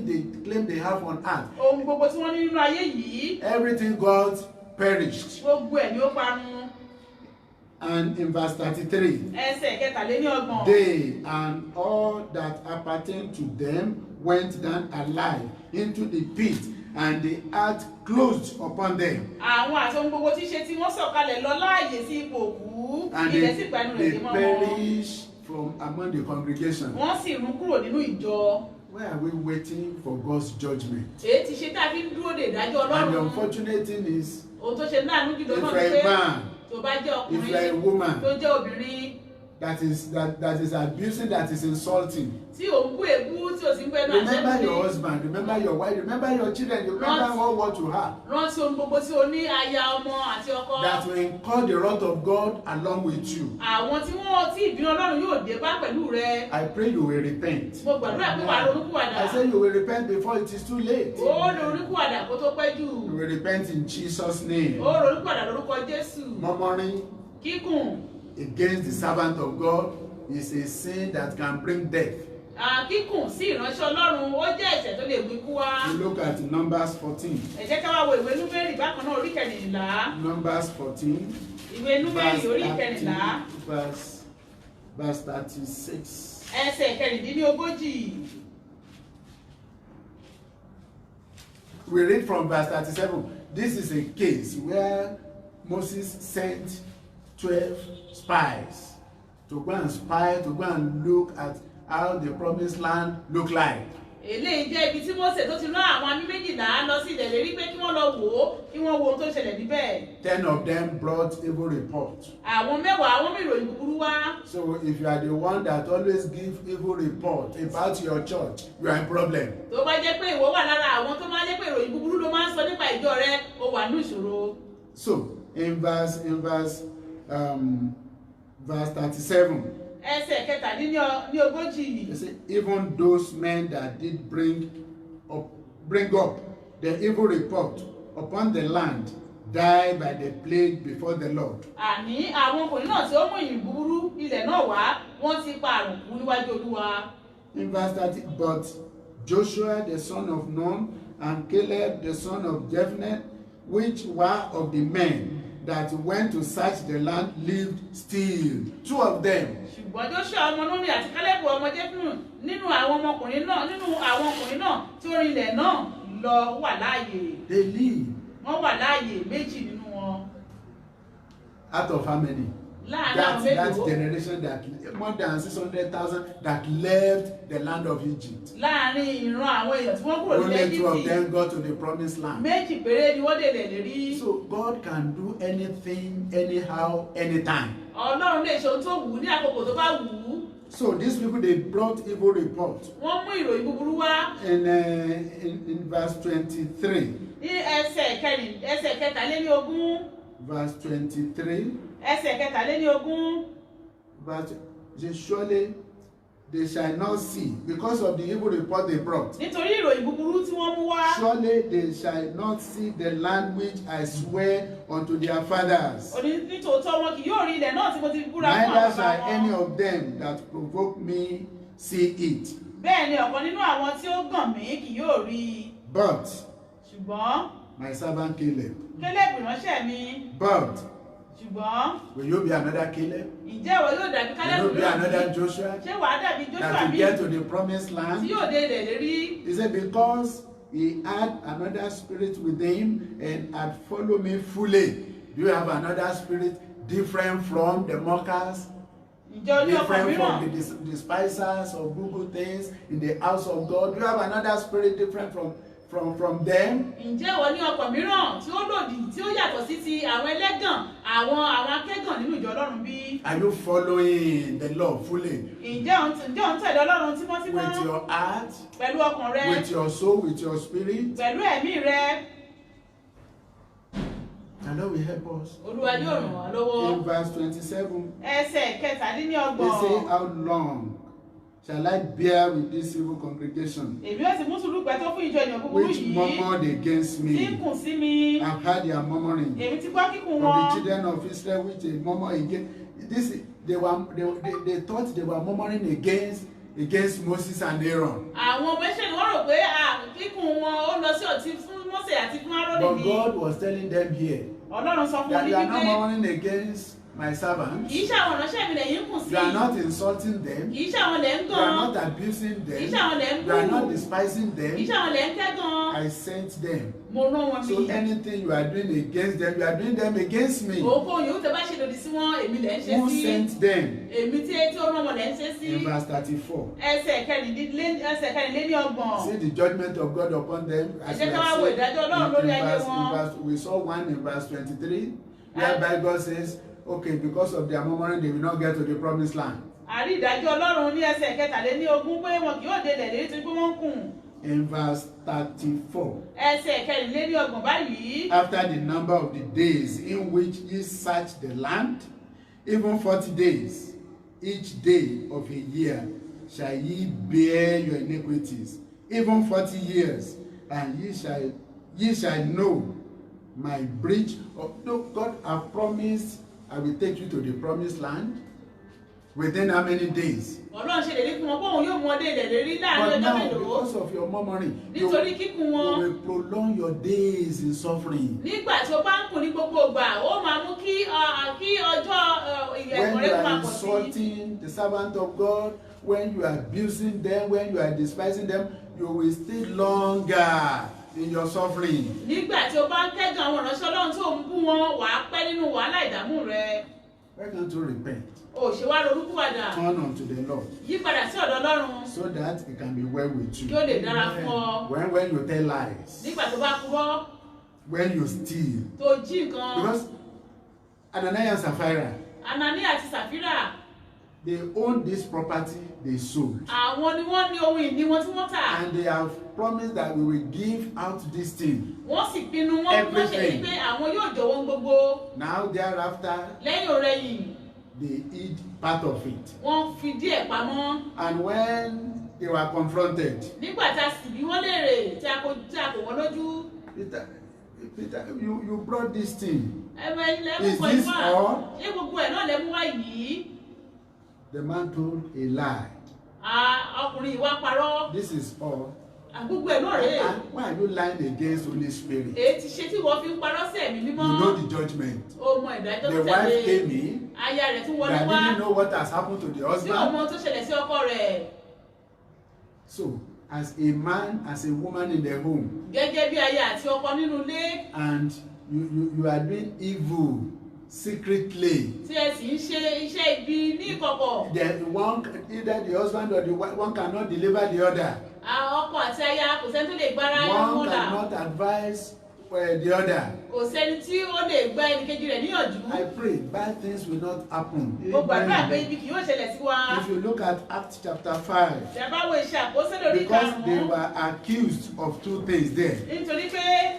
they claim they have on earth. Ohun gbogbo tí wọ́n ní nínú ayé yìí. Everything God perished. Gbogbo ẹ̀ ni ó parun. And in verse 33. Ẹsẹ̀ kẹtàlélọ́gbọ̀n. They and all that appertain to them went down alive into the pit, and the earth closed upon them. Àwọn àti ohun gbogbo tí ṣe tí wọ́n sọ̀kalẹ̀ lọ láàyè sí ipò òkú. And Ilẹ̀ sì gba inú rẹ̀ dé mọ́ wọn. they perished from among the congregation. Wọ́n sì rún kúrò nínú ìjọ. Why are we waiting for God's judgment? Èyí ti ṣe tá a fi ń dúró de ìdájọ́ And the Ọlọ́run. unfortunate thing is, Ohun tó ṣe láàánú jùlọ if náà you ni are pé a man, tó bá jẹ́ if you are a ọkùnrin woman tó jẹ́ obìnrin that is abusing, that is insulting, tí ò ń bú èébú tí ò sì ń gbẹ́nu remember your husband, remember your wife, remember your children, remember all what you have. Rántí ohun gbogbo tí o ní, aya, ọmọ àti ọkọ. That will incur the wrath of God along with you. Àwọn tí ìbínú Ọlọ́run yóò dé bá pẹ̀lú rẹ. I pray you will repent. Mo gbàdúrà pé wàá ronúkúwàdà. I say you will repent before it is too late. Ó ronúkúwàdà kó tó pẹ́ jù. You will repent in Jesus' name. Ó ronúkúwàdà lórúkọ Jésù. Murmuring Kíkùn. against the servant of God is a sin that can bring death. Kíkùn sí ìránṣẹ́ Ọlọ́run ó jẹ́ ẹ̀ṣẹ̀ tó lè mú ikú wá. We look at Numbers 14. Ẹ jẹ́ ká wá wo ìwé Númérì bákan náà orí kẹrìnlá. Numbers 14. Ìwé Númérì orí kẹrìnlá. Verse 36. Ẹsẹ̀ kẹrìndínlógójì. We read from verse 37. This is a case where Moses sent 12 spies to go and spy, to go and look at how the promised land look like. Eléyìí jẹ́ ibi tí Mósè tó ti rán àwọn amí 12 lọ sí ilẹ̀ lérí pé kí wọ́n lọ wò ó, kí wọ́n wo ohun tó ṣẹlẹ̀ níbẹ̀. 10 of them brought evil report. Àwọn 10 wọ́n mú ìròyìn búburú wá. So if you are the one that always give evil report about your church, you are in problem. Tó bá jẹ́ pé ìwọ wà lára àwọn tó máa ń jẹ́ pé ìròyìn búburú ló máa ń sọ nípa ìjọ rẹ, ó wà ní ìṣòro. So in verse 37. Ẹsẹ̀ kẹtàdínlógójì. They say, even those men that did bring up the evil report upon the land die by the plague before the Lord. Àní àwọn ọkùnrin náà tí ó mú ìyìn búburú ilẹ̀ náà wá, wọ́n ti pa àrùn kú níwájú Olúwa. In verse 30, but Joshua the son of Nun and Caleb the son of Jephunneh, which were of the men that went to search the land, lived still. 2 of them. Ṣùgbọ́n Joshua ọmọ Núnì àti Kálẹ́bù ọmọ Jẹ́fúnnù nínú àwọn ọkùnrin náà tí ó rin ilẹ̀ náà lọ wà láàyè. They live. Wọ́n wà láàyè 2 nínú wọn. Out of how many? That generation that more than 600,000 that left the land of Egypt. Láàárín ìran àwọn èèyàn tí wọ́n kúrò nílẹ̀ Only Íjíbítì. 2 of them got to the promised land. 2 péré ni wọ́n délẹ̀ lérí. So God can do anything, anyhow, anytime. Ọlọ́run lè ṣe ohun tó wù ú ní àkókò tó bá wù ú. So these people, they brought evil report. Wọ́n mú ìròyìn búburú wá. In verse 23. Ní ẹsẹ̀ kẹtàléníogún. Verse 23. Ẹsẹ̀ kẹtàléníogún. But surely they shall not see, because of the evil report they brought. Nítorí ìròyìn búburú tí wọ́n mú wá. Surely they shall not see the land which I swear unto their fathers. Nítòótọ́ wọn kì yóò rí ilẹ̀ náà tí mo ti búra fún àwọn Neither bàbá shall wọn. any of them that provoke me see it. Bẹ́ẹ̀ ni ọ̀kan nínú àwọn tí ó gàn mí kì yóò rí i. But Ṣùgbọ́n my servant Caleb. Kélébù ránṣẹ́ mi. But Ṣùgbọ́n will you be another Caleb? ǹjẹ́ ìwọ yóò dàbí Will Kálẹ́bù you be another lónìí? Joshua? Ṣé wàá dàbí Joshua That will mi get to the promised tí land? yóò dé ilẹ̀ lérí? He said, because he had another spirit with him and had followed me fully. Do you have another spirit different from the mockers? Ǹjẹ́ o ní ọkàn Different mìíràn? from the despisers of good things in the house of God? Do you have another spirit different from them? Ǹjẹ́ ìwọ ní ọkàn mìíràn tí ó lòdì tí ó yàtọ̀ sí ti àwọn ẹlẹ́gàn àwọn akẹ́gàn nínú ìjọ Ọlọ́run bí? Are you following the Lord fully? Ǹjẹ́ ò ń tẹ̀lé Ọlọ́run tímọ́tímọ́? With your heart, Pẹ̀lú ọkàn rẹ, with your soul, with your spirit? pẹ̀lú ẹ̀mí rẹ. The Lord will help us. Olúwa yóò ràn wá lọ́wọ́. In verse 27, Ẹsẹ̀ they kẹtàdínlọ́gbọ̀n. say, how long shall I bear with this evil congregation, Èmi ó sì mú sùúrù pẹ́ tó fún ìjọ ènìyàn búburú which yìí murmured against tí ń me? kùn sí mi. I've heard their murmuring. Èmi ti gbọ́ kíkùn From wọn. the children of Israel, which they murmur against. They thought they were murmuring against Moses and Aaron. Àwọn ọmọ Ísírẹ́lì wọ́n rò pé kíkùn wọn ó lọ sí ọtí fún Mósè àti fún Árónì But ni. God was telling them here Ọlọ́run sọ fún wọn that ní you are not wípé murmuring against my servants. kì í ṣe àwọn ìránṣẹ́ mi lẹ́yìn kùn sí. You are not insulting them. Kì í ṣe àwọn lẹ́ ń You are gan. not abusing Kì í them. ṣe àwọn lẹ́ ń You are bú. not despising Kì í them. ṣe àwọn lẹ́ ń kẹ́gàn. I sent them. Mo rán wọn So bí. anything you are doing against them, you are doing them against me. Òkò yòówù tẹ bá ṣe lòdì sí wọn, èmi lẹ́ ń ṣe Who sí. sent them? Èmi tí ó rán wọn lẹ́ ń ṣe sí. In verse 34. Ẹsẹ̀ kẹrìnlélẹ́ọgbọ̀n. See the judgment of God upon them. As Ẹ jẹ́ ká wá wo ìdájọ́ Ọlọ́run lórí ayé wọn. we saw one in verse 23, whereby God says, okay, because of their murmuring, they will not get to the promised land. Àrí ìdájọ́ Ọlọ́run ní ẹsẹ̀ kẹtàléníogún pé wọn kì yóò délẹ̀ lérí tí pé wọ́n ń kùn. In verse 34, Ẹsẹ̀ kẹrìnlélẹ́ọgbọ̀n báyìí. after the number of the days in which ye search the land, even 40 days, each day of a year, shall ye bear your iniquities, even 40 years, and ye shall know my breach of. No, God have promised, I will take you to the promised land. Within how many days? Ọlọ́run ṣe lérí fún wọn pé òun yóò mú ọdẹ ilẹ̀ lérí láàrin But ọjọ́ now, mélòó. because of your murmuring, you Nítorí kíkún you wọn. will prolong your days in suffering. Nígbà tí o bá ń kùn ní gbogbo ìgbà, ó máa mú kí ọjọ́ When ìyẹ̀kùn you rẹ̀ are máa pọ̀ sí. insulting the servant of God, when you are abusing them, when you are despising them, you will stay longer in your suffering. Nígbà tí o bá ń kẹ́gàn àwọn ìránṣẹ́ Ọlọ́run tó ń bú wọn, wàá pẹ́ nínú wàhálà ìdààmú rẹ. Why can't you repent? O ṣe wá ronúpìwàdà. Turn unto the Lord Yípadà sí ọ̀dọ̀ Ọlọ́run. so that it can be well with you. Kí ó lè dára fún ọ. When you tell lies, Nígbà tó bá purọ́, when you steal, tó jí nǹkan. because Ananias and Sapphira, Anani àti Sàfírà, they own this property they sold, àwọn ni wọ́n ní ohun ìní wọn tí wọ́n tà. and they have promised that we will give out this thing. Wọ́n sì pinnu wọ́n ṣèlérí pé àwọn yóò jọ̀wọ́ gbogbo. Now thereafter, Lẹ́yìn ọ̀rẹ́yìn, they eat part of it. wọ́n fi díẹ̀ pamọ́. And when they were confronted, Nígbà tá a sì bí wọ́n léèrè tí a kò wọ́n lójú. Peter, you brought this thing. Lẹ́mú Is pọ̀ this ìwà. all? Ṣé gbogbo ẹ̀ náà lẹ́mú wá yìí? The man told a lie. Ọkùnrin ìwà parọ́. This is all. Gbogbo ẹ̀ náà rèé. And why are you lying against Holy Spirit? Èyí ti ṣe tí wọ́n fi ń parọ́ sí ẹ̀mí You mímọ́. know the judgment. Ó mọ ìdájọ́ The tó wife tẹ̀lé. came in. Aya rẹ̀ tún wọlé That wá. didn't know what has happened to the Tí ò husband. mọ tó ṣẹlẹ̀ sí ọkọ rẹ̀. So, as a man, as a woman in the home, Gẹ́gẹ́ bí aya àti ọkọ nínú ilé. and you are doing evil secretly. Tí ẹ sì ń ṣe iṣẹ́ ibi ní ìkọ̀kọ̀. Either the husband or the wife, one cannot deliver the other. Ọkọ àti aya kò sẹ́ni tó lè gbára One wọn là. cannot advise the other. Kò sẹ́ni tí ó lè gba ẹnìkejì rẹ̀ níyànjú. I pray bad things will not happen. Mo gbàdúrà pé Amen. ibi kì yóò ṣẹlẹ̀ sí wa. If you look at Acts chapter 5, Ìjàmbá wo iṣẹ́ àkóso lórí because they ìkarùn-ún. were accused of two things there. Nítorí pé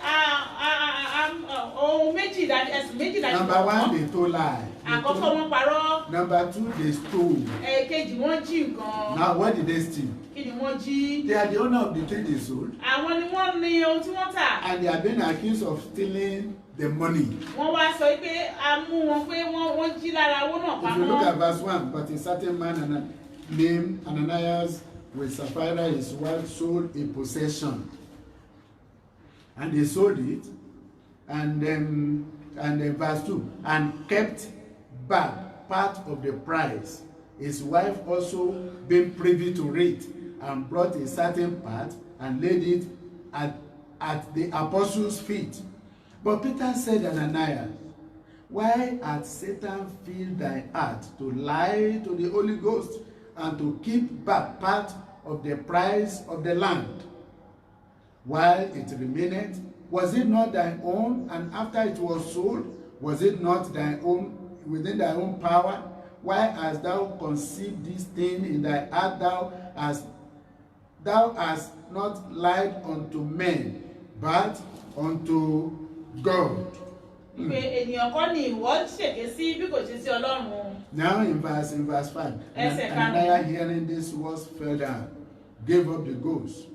ohun méjì ẹ̀sùn méjì dájú. Number one, they told lie. Àkọ́kọ́ wọn parọ́. Number two, they stole. Èkejì wọ́n jí nǹkan. Now, what did they steal? Kí ni wọ́n jí? They are the owner of the thing they sold, Àwọn ni wọ́n ní ohun tí wọ́n tà. and they are being accused of stealing the money. Wọ́n wá sọ pé a mú wọn pé wọ́n jí lára owó náà If you look pamọ́. at verse 1, but a certain man named Ananias with Sapphira, his wife, sold a possession. And they sold it, and then verse 2, and kept back part of the price. His wife also being privy to it, and brought a certain part, and laid it at the apostles' feet. But Peter said, Ananias, why hath Satan filled thy heart to lie to the Holy Ghost, and to keep back part of the price of the land? While it remaineth, was it not thy own? And after it was sold, was it not thy own, within thy own power? Why hast thou conceived this thing in thy heart? Thou hast not lied unto men, but unto God. Pé ènìyàn kọ́ ni ìwọ ṣèké sí bí kò ṣe sí Ọlọ́run. Now in verse 5, Ẹsẹ̀ Ananias hearing this words fell down, gave up the ghost,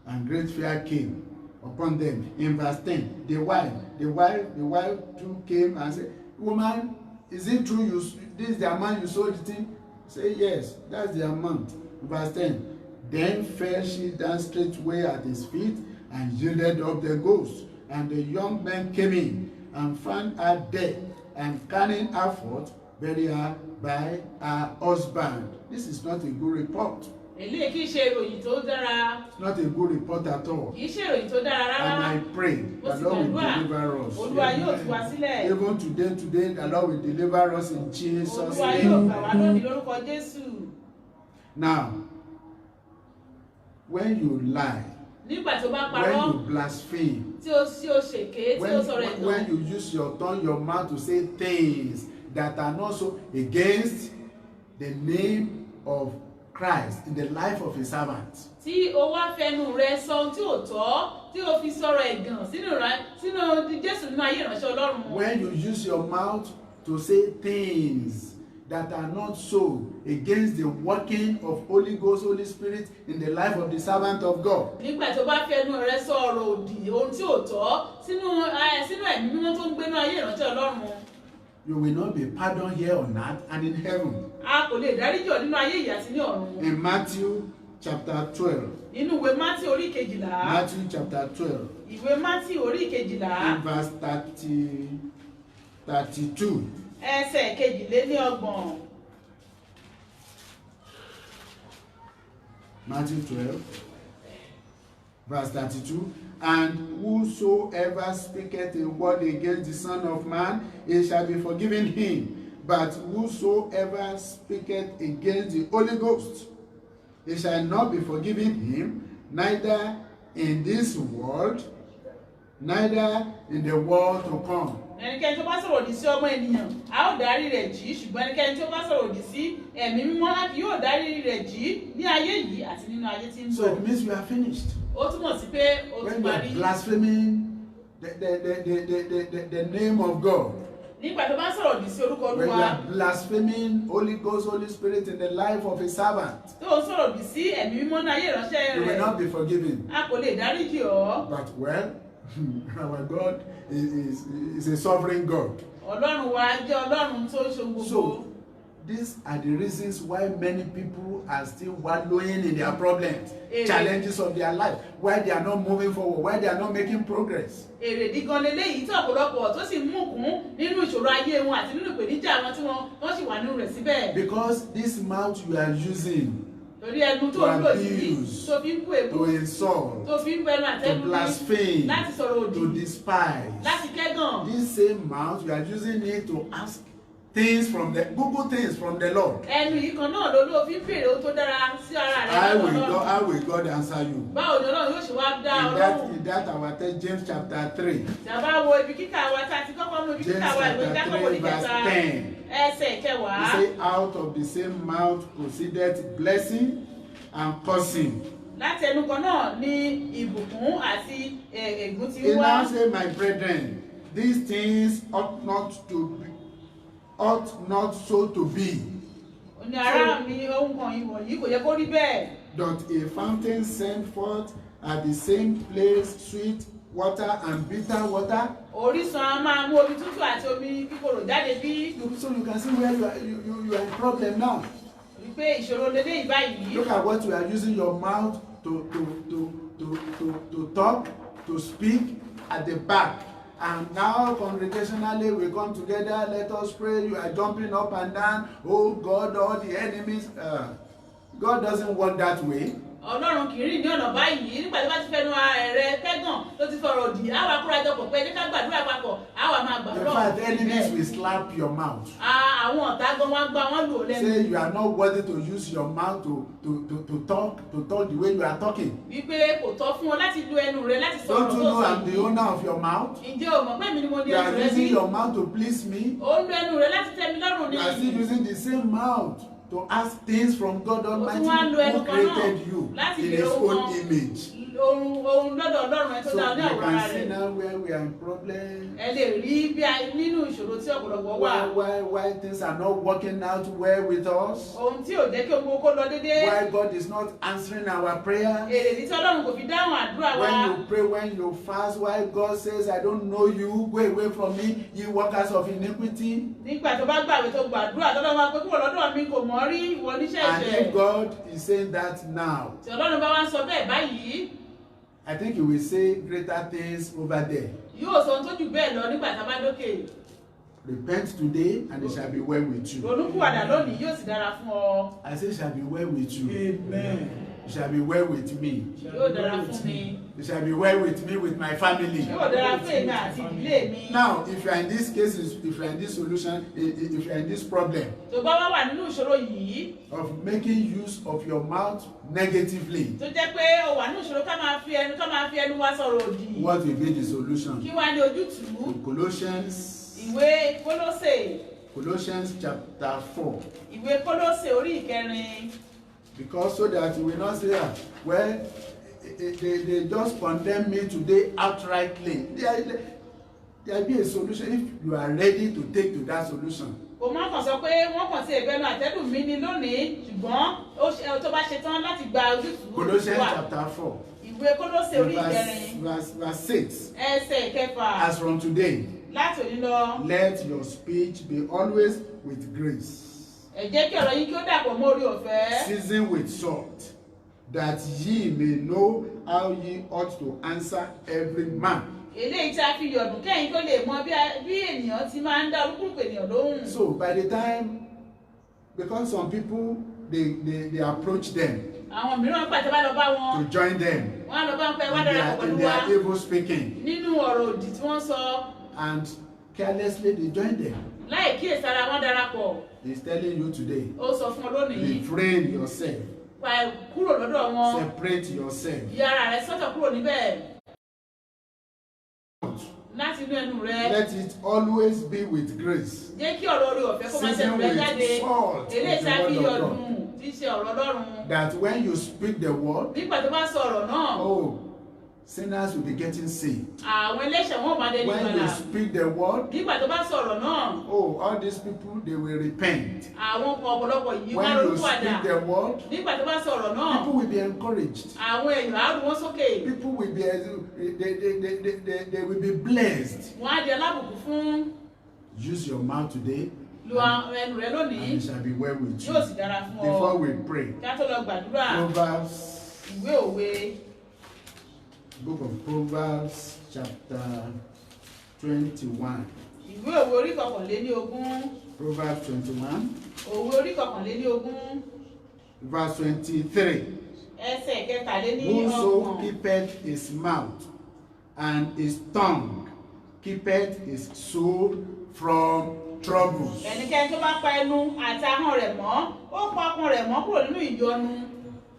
and great fear came upon them. In verse 10, the wife too came and said, woman, is it true this is the amount you sold the thing? Say, yes, that's the amount. Verse 10, then fell she down straightway at his feet, and yielded up the ghost. And the young men came in, and found her dead, and carrying her forth, buried her by her husband. This is not a good report. Eléyìí kì í ṣe ìròyìn tó dára. It's not a good report at all. Kì í ṣe ìròyìn tó dára And rárá. I pray the Lord will deliver us. Olúwa yóò tú wa sílẹ̀. Even today, the Lord will deliver us in Jesus' Olúwa yóò name. gbà wá lónìí lórúkọ Jésù. Now, when you lie, Nígbà tó bá when parọ́, you blaspheme, tí ó ṣèké, tí ó sọ̀rọ̀ when ẹ̀tàn. you use your tongue, your mouth to say things that are not so against the name of Christ in the life of a servant. Tí o wá fẹnu rẹ sọ ohun tí ò tọ́, tí o fi sọ̀rọ̀ ẹ̀gàn sínú Jésù nínú ayé ìránṣẹ́ Ọlọ́run. When you use your mouth to say things that are not so against the working of Holy Ghost, Holy Spirit in the life of the servant of God. Nígbà tó bá fẹnu rẹ sọ ọ̀rọ̀ òdì, ohun tí ò tọ́ sínú ẹ̀mí mímọ́ tó ń gbénú ayé ìránṣẹ́ Ọlọ́run. you will not be pardoned here on earth and in heaven. A kò lè dáríjì ọ́ nínú ayé yìí àti ní ọ̀run. In Matthew chapter 12. Nínú ìwé Mátì orí kejìlá. Matthew chapter 12. Ìwé Mátì orí kejìlá. In verse 32. Ẹsẹ̀ kejìléníọgbọ̀n. Matthew 12, verse 32. And whosoever speaketh a word against the Son of Man, it shall be forgiven him. But whosoever speaketh against the Holy Ghost, it shall not be forgiven him, neither in this world, neither in the world to come. Ẹnikẹ́ni tó bá sọ̀rọ̀ òdì sí ọmọ ènìyàn a ó dárí rẹ̀ jì, ṣùgbọ́n ẹnikẹ́ni tó bá sọ̀rọ̀ òdì sí ẹ̀mí mímọ́ a kì yóò dárí rẹ̀ jì ní ayé yìí àti nínú ayé tí ń bọ̀. So it means we are finished. Ó túmọ̀ sí pé ó ti When we are parí. blaspheming the name of God, Nígbà tó bá sọ̀rọ̀ òdì sí orúkọ when we Olúwa, are blaspheming Holy Ghost, Holy Spirit in the life of a servant, tó ń sọ̀rọ̀ òdì sí ẹ̀mí mímọ́ ní ayé ìránṣẹ́ you will rẹ̀, not be forgiven. a kò lè dáríjì ọ́. But well, our God is a sovereign God. Ọlọ́run wa jẹ́ Ọlọ́run tó ń ṣe ohun gbogbo. So these are the reasons why many people are still wallowing in their problems, challenges of their life, why they are not moving forward, why they are not making progress. Èrèdí gan leléyìí tí ọ̀pọ̀lọpọ̀ tó sì mú kún nínú ìṣòro ayé wọn àti nínú ìpèníjà wọn tí wọ́n sì wà nínú rẹ̀ síbẹ̀. Because this mouth you are using Torí ẹnu tó ń lò yìí tó fi ń bú èbú, to insult, tó fi ń bẹnu to àtẹ́lù blaspheme, láti sọ̀rọ̀ òdì, to despise, láti kẹ́gàn. this same mouth you are using it to ask things from the Google things from the Lord. Ẹnu yìí kan náà ló fi ń béèrè ohun tó dára sí ara rẹ̀ lọ́wọ́ Ọlọ́run. How will God answer you? Báwo ni Ọlọ́run yóò ṣe wá dá Ọlọ́run? In that our text, James chapter 3. Tí a bá wo ibi kíkà wa tá a ti kọ́kọ́ mú ibi James kíkà wa ìwé chapter Jákọ́bù 3 verse oníkẹta 10. ẹsẹ̀ kẹwàá. He say, out of the same mouth proceeded blessing and cursing. Láti ẹnu kan náà ni ìbùkún àti ègún ti He wá. now say, my brethren, these things ought not so to be. Ó ní ará mi ohun kan ìwọ̀nyí kò yẹ kó rí bẹ́ẹ̀. Doth a fountain send forth at the same place sweet water and bitter water? Orísun a máa mú omi tútù àti omi kíkorò jáde bí. So you can see where you are in problem now. Wípé ìṣòro lédè ìbáyìí. Look at what you are using your mouth to talk, to speak at the back. And now congregationally we come together, let us pray. You are jumping up and down. Oh God, all the enemies. God doesn't work that way. Ọlọ́run kì í rìn ní ọ̀nà báyìí nígbà tó bá ti fẹnu rẹ̀ kẹ́gàn tó ti fọ̀rọ̀ òdì á wá kóra jọ pọ̀ pé ní ká gbàdúrà papọ̀ á wá máa In gbàdúrà. fact, enemies will slap your mouth. Àwọn ọ̀tá gan wá gbá wọn lò lẹ́nu. Say you are not worthy to use your mouth to talk the way you are talking. Wípé kò tọ́ fún ọ láti lo ẹnu rẹ láti sọ̀rọ̀ Don't tó you know sọ I'm the yìí. owner of your mouth? Ǹjẹ́ o mọ̀ pé mi ni mo ní You ẹnu are rẹ using bí? your mouth to please me. Ó ń lo ẹnu rẹ láti tẹ́ mi lọ́rùn You are still ni. using the same mouth to ask things from God Almighty wá ń lo ẹnu who kan náà created you láti in béèrè His ohun own kan. image. Ohun lọ́dọ̀ Ọlọ́run ẹ tó So dá you ní àwòrán can see rẹ̀. now where we are in problem. Ẹ lè rí bí nínú ìṣòro tí ọ̀pọ̀lọpọ̀ wà. Why things are not working out well with us? Ohun tí ò jẹ́ kí ohun gbogbo kó lọ déédéé. Why God is not answering our prayers? Èrèdí tí Ọlọ́run kò fi dáhùn àdúrà wa. When you pray, when you fast, why God says, I don't know you, go away from me, you workers of iniquity. Nígbà tó bá gbàwé tó gbàdúrà tọ́lọ́run máa pé kúrò lọ́dọ̀ mi kò mọ̀ rí ìwọ oníṣẹ́ And ìṣẹ́. if God is saying that now, Tí Ọlọ́run bá wá ń sọ bẹ́ẹ̀ báyìí, I think He will say greater things over there. yóò sọ ohun tó jù bẹ́ẹ̀ lọ nígbà tá a bá dókè. Repent today and it shall be well with you. Ronúpìwàdà lónìí yóò sì dára fún ọ. I say it shall be well with you. Amen. It shall be well with me. Yóò dára fún mi. It shall be well with me, with my family. Yóò dára fún èmi àti ìdílé mi. Now, if you are in this case, if you are in this solution, if you are in this problem Tó bá wá wà nínú ìṣòro yìí, of making use of your mouth negatively, tó jẹ́ pé o wà nínú ìṣòro ká máa fi ẹnu wá sọ̀rọ̀ òdì. what will be the solution? Kí wá ní ojútùú? Ìwé Colossians chapter 4. Ìwé Kólósè orí ìkẹrin. Because so that you will not say, well, they just condemn me today outrightly. There be a solution if you are ready to take to that solution. Kò má kàn sọ pé wọ́n kàn sí ìbẹnu àtẹ́lù mi ní lónìí ṣùgbọ́n tó bá ṣe tán láti gba ojútùú. Colossians chapter 4. Ìwé Kólósè orí ìkẹrin. Verse 6. Ẹsẹ̀ ìkẹfà. As from today, láti òní lọ. let your speech be always with grace, Ẹ jẹ́ kí ọ̀rọ̀ yín kí ó dàpọ̀ mọ́ orí ọ̀fẹ́. seasoned with salt, that ye may know how ye ought to answer every man. Eléyìí tí a fi yọ̀dùn kẹ́yìn kó lè mọ bí ènìyàn ti máa ń dá olúkúlùkù ènìyàn lóhùn. So by the time, because some people they approach them Àwọn mìíràn pàtẹ́ bá lọ bá wọn. to join them Wọ́n á lọ bá wọn pé wá in darapọ̀ pẹ̀lú wa. their evil speaking, Nínú ọ̀rọ̀ òdì tí wọ́n sọ, and carelessly they join them. láì kíyèsára wọn darapọ̀. He's telling you today, Ó sọ fún ọ lónìí, refrain yourself, pa kúrò lọ́dọ̀ wọn. separate yourself. Yọ ara rẹ sọ́tọ̀ kúrò níbẹ̀. Láti inú ẹnu rẹ. Let it always be with grace, Jẹ́ kí ọ̀rọ̀ orí ọ̀fẹ́ kó máa ṣẹ̀nu rẹ jáde. salt, Eléyìí tí a fi the word of yọ̀dùn tí í ṣe ọ̀rọ̀ Ọlọ́run. that when you speak the word, Nígbà tó bá sọ ọ̀rọ̀ náà, oh, sinners will be getting saved. àwọn ẹlẹ́ṣẹ̀ wọn ò máa dẹni When ìgbàlà. you speak the word, Nígbà tó bá sọ ọ̀rọ̀ náà, oh, all these people, they will repent. àwọn kan ọ̀pọ̀lọpọ̀ yìí wá When you lórúkọ àdá. speak the word, Nígbà tó bá sọ ọ̀rọ̀ náà, people will be encouraged. àwọn èèyàn á rú wọn sókè. People will be, they will be blessed. Wọ́n á di alábùkún fún. Use your mouth today, Lu ẹnu rẹ and lónìí, it shall be well with you. yóò sì dára fún ọ. Before we pray, Kí á tó lọ gbàdúrà, Proverbs, ìwé òwe, book of Proverbs, chapter 21. ìwé òwe orí kọkànléníogún, Proverbs 21, òwe orí kọkànléníogún, verse 23. ẹsẹ̀ kẹtàléní Whoso ọgbọ̀n. keepeth his mouth and his tongue keepeth his soul from troubles. Ẹnikẹ́ni tó bá pa ẹnu àti ahọ́n rẹ̀ mọ́, ó pa ọkàn rẹ̀ mọ́ kúrò nínú ìyọnu.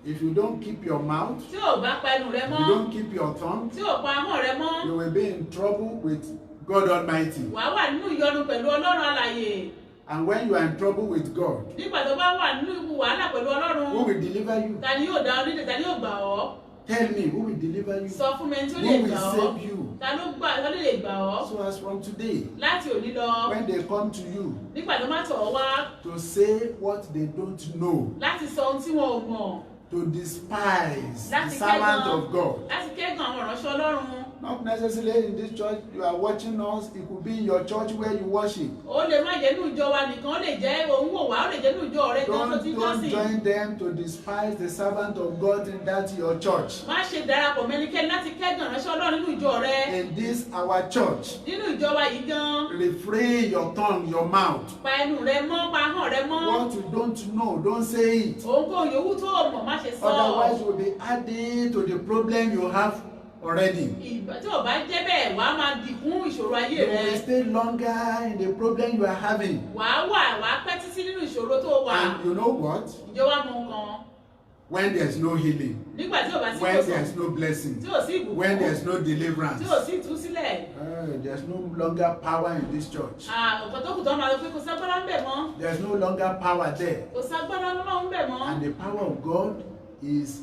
If you don't keep your mouth, Tí ò bá pa ẹnu rẹ if mọ́, you don't keep your tongue, tí ò pa ahọ́n rẹ mọ́, you will be in trouble with God Almighty. wàá wà nínú ìyọnu pẹ̀lú Ọlọ́run alààyè. And when you are in trouble with God, Nígbà tó bá wà nínú ipò wàhálà pẹ̀lú Ọlọ́run, who will deliver you? ta ni yóò dá ọ nídè, ta ni yóò gbà ọ́? Tell me, who will deliver you? Sọ fún mi ẹni tó Who lè will gbà ọ́. save you? Ta ló lè gbà ọ́? So as from today, Láti òní lọ, when they come to you nígbà tó má tọ̀ ọ́ wá, to say what they don't know, láti sọ ohun tí wọn ò mọ̀, to despise the láti servant of God, láti kẹ́gàn àwọn ìránṣẹ́ Ọlọ́run. not necessarily in this church you are watching us, it could be in your church where you worship. Ó lè má jẹ́ nínú ìjọ wa nìkan, ó lè jẹ́ òun wò wá, ó lè jẹ́ nínú ìjọ rẹ gan tó ti Don't jọ́sìn. join them to despise the servant of God in that your church. Má ṣe darapọ̀ mẹ́nikẹ́ni láti kẹ́gàn ìránṣẹ́ Ọlọ́run nínú ìjọ rẹ. In this our church, Nínú ìjọ wa yìí gan, refrain your tongue, your mouth. pa ẹnu rẹ mọ́, pa ahọ́n rẹ mọ́. What you don't know, don't say it. Ohunkóhun yòówù tó o mọ̀, má ṣe sọ. Otherwise, you'll be adding to the problem you have already. Tí ò bá jẹ́ bẹ́ẹ̀, wàá máa dìkún ìṣòro ayé You rẹ. will stay longer in the problem you are having. Wàá pẹ́ títí nínú ìṣòro tó wà. And you know what? Ìjọ wa mọ nǹkan. When there's no healing, Nígbà tí ò bá sí when ìwòsàn, there's no blessing, tí ò sí ìbùkún, when there's no deliverance, tí ò sí ìtúsílẹ̀. there's no longer power in this church. Nǹkan tó kù tó máa lọ pé kò ságbára ń bẹ̀ mọ́. There's no longer power there. Kò ságbára Ọlọ́run ń bẹ̀ mọ́. And the power of God is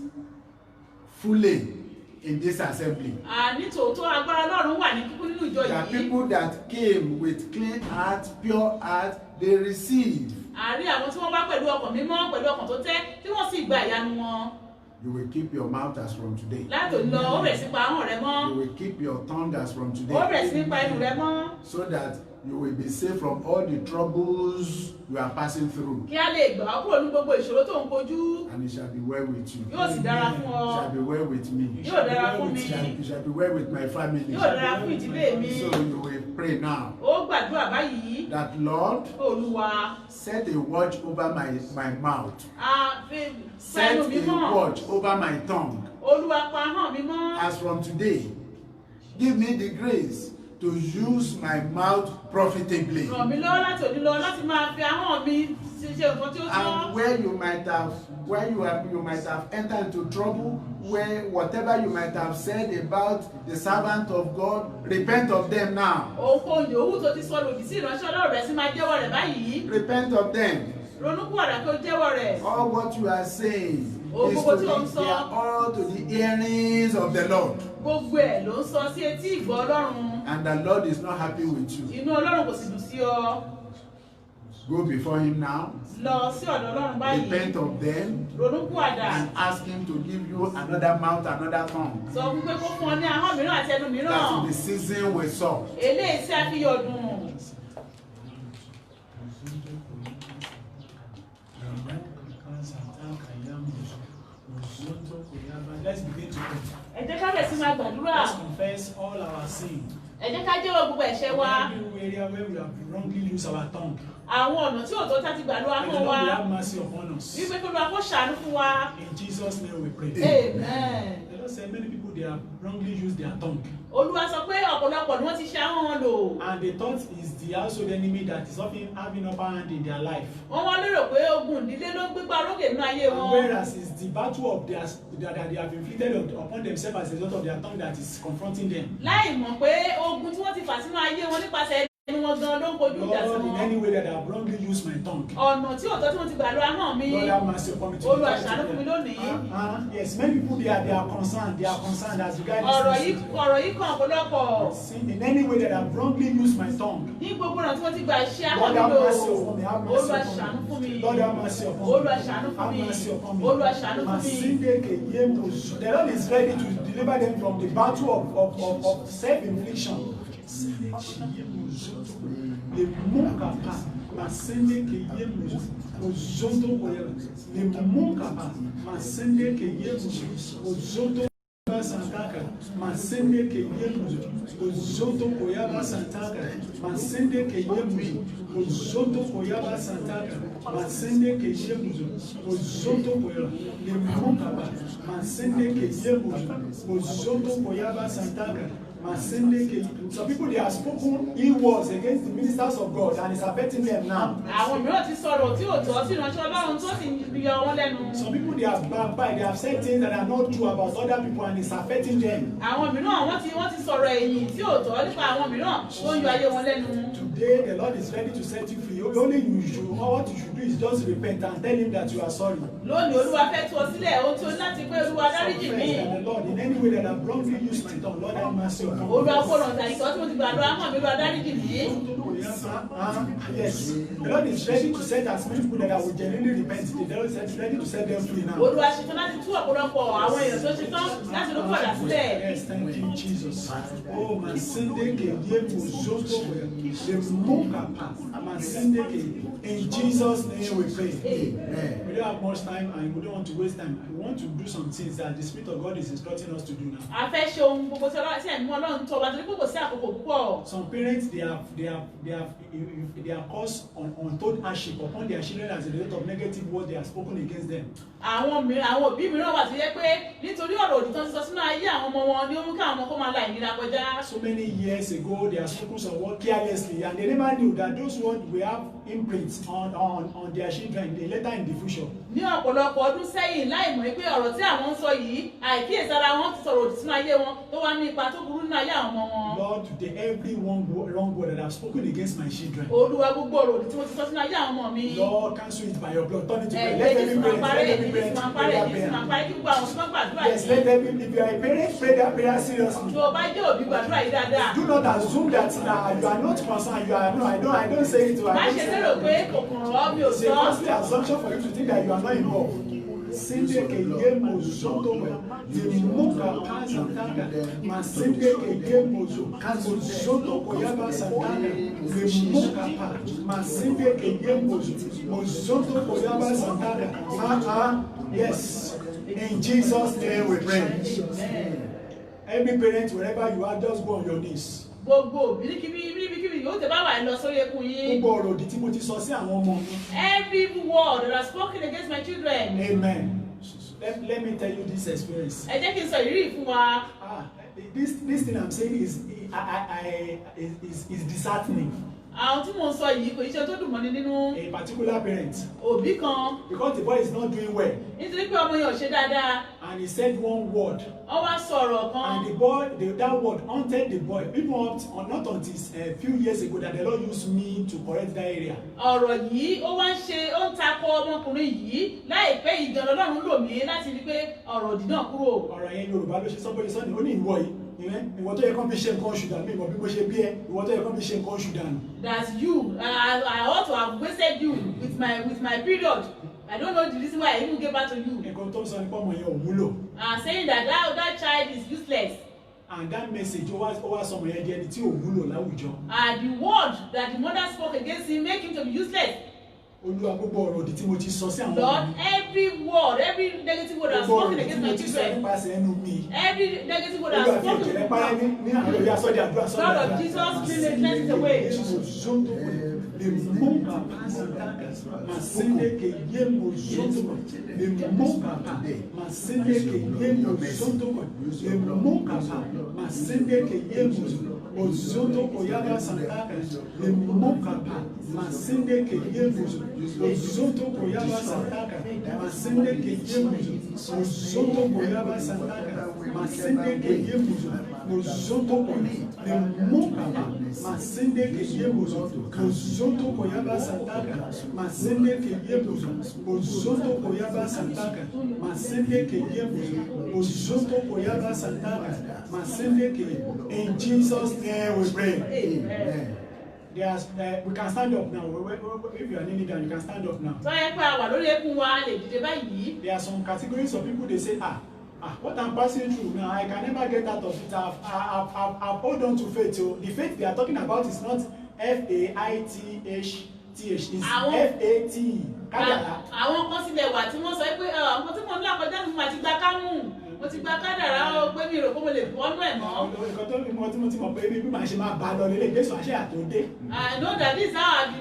fully in this assembly. Nítòótọ́ agbára Ọlọ́run wà ní kíkún nínú ìjọ There are yìí. people that came with clean heart, pure heart, they receive. Àárí àwọn tí wọ́n bá pẹ̀lú ọkàn mímọ́, pẹ̀lú ọkàn tó tẹ́, tí wọ́n sì gba ìyanu wọn. You will keep your mouth as from today. Láti òní lọ, ó bẹ̀rẹ̀ sí pa ahọ́n rẹ mọ́. You will keep your tongue as from Ó today. bẹ̀rẹ̀ sí pa ẹnu rẹ mọ́. So that you will be safe from all the troubles you are passing through. Kí á lè gbà ọ́ kúrò ní gbogbo ìṣòro tó ń kojú. And it shall be well with you. Yóò sì dára fún It ọ. shall be well with me. Yóò dára fún mi. It shall be well with my family. Yóò dára fún ìdílé mi. So you will pray now Ó gbàdúrà báyìí. that Lord, Olúwa, set a watch over my mouth. pa Set ẹnu mi a mọ́. watch over my tongue. Olúwa, pa ahọ́n mi mọ́. As from today, give me the grace to use my mouth profitably. Ràn mí lọ́wọ́ láti òní lọ láti máa fi ahọ́n mi ṣe nǹkan tí ó tọ́. And where you might have entered into trouble, where whatever you might have said about the servant of God, repent of them now. Ohunkóhun yòówù tó ti sọ lòdì sí ìránṣẹ́ Ọlọ́run rẹ̀ sí máa jẹ́wọ́ rẹ̀ báyìí. Repent of them. Ronúpìwàdà kí o jẹ́wọ́ rẹ̀. All what you are saying Oh, is gbogbo to tí o ń sọ. they are all to the earnings of the Lord. Gbogbo ẹ̀ ló ń sọ sí etí ìgbọ́ Ọlọ́run. And the Lord is not happy with you. Inú Ọlọ́run kò sì dùn sí ọ. Go before him now. Lọ sí ọ̀dọ̀ Ọlọ́run báyìí. Repent of them. Ronúpìwàdà. And ask him to give you another mouth, another tongue. Sọ fún pé kó fún ọ ní ahọ́n mìíràn àti ẹnu mìíràn. That will be seasoned with salt. Eléyìí tí a fi yọ̀ dùn. Let's begin to pray. Ẹ jẹ́ ká bẹ̀rẹ̀ sí máa gbàdúrà. Let's confess all our sins. Ẹ jẹ́ ká jẹ́wọ́ gbogbo ẹ̀ṣẹ̀ wa. Every area where we have wrongly used our tongue. Àwọn ọ̀nà tí òótọ́ tá ti gbàdúrà May the mọ́ wa. Lord have mercy upon us. Wípé kí Olúwa kó ṣàánú fún wa. In Jesus' name we pray. Amen. The Lord said many people they have wrongly used their tongue. Olúwa sọ pé ọ̀pọ̀lọpọ̀ ni wọ́n ti ṣe ahọ́n wọn lò. And they thought is the household enemy that is often having upper hand in their life. Wọ́n wá lérò pé ogun ìdílé ló ń gbégbá orókè nínú ayé And wọn. whereas it's the battle of their that they have inflicted upon themselves as a result of their tongue that is confronting them. Láì mọ̀ pé ogun tí wọ́n ti fà sínú ayé wọn nípasẹ̀ ẹnu wọn gan ló ń kojú ìjà sí Lord, in wọn. any way that I have wrongly used my tongue. Ọ̀nà tí òótọ́ tí wọ́n ti gbàdúrà hàn mí. Lord have mercy upon me. Olúwa ṣàánú fún mi lónìí. Yes, many people they are concerned. They are concerned as regards Ọ̀rọ̀ yìí kan ọ̀pọ̀lọpọ̀. sin in any way that I have wrongly used my tongue. Ní gbogbo ọ̀nà tí wọ́n ti gbà ṣe ahọ́n Lord mi have lò. mercy upon me. Have mercy Olúwa upon ṣàánú fún me. mi. Lord have mercy upon me. Olúwa ṣàánú fún Have mi. mercy upon me. Olúwa ṣàánú fún mi. The Lord is ready to deliver them from the battle of self-infliction. Le mukapa masende ke yemuzo ozondo koyela le mukapa masende ke yemuzo ozondo santaka masende ke yemuzo ozondo koyaba santaka masende ke yemuzo ozondo koyaba santaka masende ke yemuzo ozondo koyela le mukapa masende ke yemuzo ozondo koyaba santaka. Some people they have spoken ill words against the ministers of God and it's affecting them now. Àwọn mìíràn ti sọ̀rọ̀ tí ò tọ́ sí ìránṣẹ́ Ọlọ́run tó sì yọ wọ́n lẹ́nu. Some people they have backbited, they have said things that are not true about other people and it's affecting them. Àwọn mìíràn wọ́n ti sọ̀rọ̀ ẹ̀yìn tí ò tọ́ nípa àwọn mìíràn tó ń yọ ayé wọn lẹ́nu. Today the Lord is ready to set you free. Only you should, all what you should do is just repent and tell him that you are sorry. Lónìí Olúwa fẹ́ tú ọ sílẹ̀, ó tó láti pé Olúwa dáríjì mí. And the Lord in any way that I've wrongly used my tongue, Lord have mercy upon me. Olúwa kó ràn tàbí sọ tí mo ti gbàdúrà hàn mí Olúwa dáríjì mí. Yes, the Lord is ready to set as many people that will genuinely repent. The Lord is ready to set them free now. Olúwa ṣetán láti tú ọ̀pọ̀lọpọ̀ àwọn èèyàn tó ṣetán láti ló padà sílẹ̀. Yes, thank you, Jesus. Oh, my Sunday came here to Zoto, the Mokapa, my Sunday came. In Jesus' name we pray. Amen. We don't have much time and we don't want to waste time. We want to do some things that the Spirit of God is instructing us to do now. A fẹ́ ṣe ohun gbogbo tí Ọlọ́run tí ẹ̀mí Ọlọ́run tó wá torí pé kò sí àkókò púpọ̀. Some parents they have caused untold hardship upon their children as a result of negative words they have spoken against them. Àwọn òbí mìíràn wà tó yẹ pé nítorí ọ̀rọ̀ òdì tó ń sọ sínú ayé àwọn ọmọ wọn ni ó mú káwọn ọmọ kó máa la ìnira kọjá. So many years ago they have spoken some words carelessly and they never knew that those words will have imprints on their children later in the future. Ní ọ̀pọ̀lọpọ̀ ọdún sẹ́yìn láì mọ̀ pé ọ̀rọ̀ tí àwọn ń sọ yìí àìkíyèsára wọn ti sọ̀rọ̀ òdì sínú ayé wọn tó wá ní ipa tó burú nínú ayé àwọn ọmọ wọn. Lord, today every wrong word that I have spoken against my children. Olúwa gbogbo ọ̀rọ̀ òdì tí mo ti sọ sínú ayé àwọn ọmọ mi. Lord, cancel it by your blood. Turn it to prayer. Let every parent pray. Yes, let every if you are a parent, pray that prayer seriously. Tó o bá jẹ́ òbí gbàdúrà yìí dáadáa. Do not assume that you are not concerned. You are no, I don't say it to Má ṣe lérò pé kòkòrò ọ́ mi ò It's a sọ. costly assumption for you to think that you are not involved. Sinde ke ye mozoto we di muka pasantaka masinde ke ye mozoto koyaba santaka di muka pa masinde ke ye mozoto koyaba santaka. Yes, in Jesus' name we pray. Every parent, wherever you are, just go on your knees. Gbogbo bíríkìbí yóò tẹ bá wà lọ sórí ẹkùn yín. Gbogbo ọ̀rọ̀ òdì tí mo ti sọ sí àwọn ọmọ mi. Every word that has spoken against my children. Amen. Let me tell you this experience. Ẹ jẹ́ kí n sọ ìrírí fún wa. This thing I'm saying is disheartening. Àwọn tí mò ń sọ yìí kò iṣẹ́ tó dùn mọ́ni nínú. A particular parent. Òbí kan. Because the boy is not doing well. Nítorí pé ọmọ yẹn ò ṣe dáadáa. And he said one word. Ó wá sọ̀rọ̀ kan. And the boy, that word haunted the boy. Even not until a few years ago that the Lord used me to correct that area. Ọ̀rọ̀ yìí ó wá ń takò ọmọkùnrin yìí láìpẹ́ ìjọba Ọlọ́run lò mí láti rí pé ọ̀rọ̀ òdì náà kúrò. Ọ̀rọ̀ yẹn Yorùbá ló ṣe sọ́bọ̀yì sọ́ni ó ní ìwọ yìí. ìwọ tó yẹ kán fi ṣe nǹkan oṣù dànù ìmọ̀ bí mo ṣe bí ẹ ìwọ tó yẹ kán fi ṣe nǹkan oṣù dànù. That's you. I ought to have wasted you with my period. I don't know the reason why I even gave back to you. nǹkan tó ń sọ nípa ọmọ yẹn ò wúlò. Saying that child is useless. And that message ó wá sọmọ yẹn di ẹni tí ò wúlò láwùjọ. The word that the mother spoke against him make him to be useless. Olúwa gbogbo ọ̀rọ̀ òdì tí mo ti sọ sí àwọn ọmọ mi. Lord, every negative word I have spoken against my children. Every negative word I have spoken against my children. Lord of Jesus, cleanse it away. Le mon papa sataka masende ke ye mozondo le mon papa masende ke ye mozondo le mon papa masende ke ye mozondo koyaba sataka le mon papa masende ke ye mozondo koyaba sataka masende ke ye mozondo koyaba sataka masende ke ye mozondo le mon papa masende ke ye mozondo koyaba sataka masende ke yebuzo ozoto koyaba sataka masende ke yebuzo ozoto koyaba sataka masende ke. In Jesus' name we pray. Amen. There's we can stand up now. If you are kneeling down, you can stand up now. There are some categories of people, they say, what I'm passing through now, I can never get out of it. I've hold on to faith. So the faith they are talking about is not faith, it's F-A-T. Àwọn kan sílẹ̀ wà tí wọ́n sọ pé nǹkan tí mo ń là kọjá mi àti gba kámú mo ti gba kádàrá ó pé mi rò pé mo lè bọ́nú ẹ̀ mọ́. Nǹkan tó ní mo ti mọ̀ pé bí màá ṣe máa bá a lọ lélẹ̀ Jésù àṣẹ àtòdé. I know that this is how I've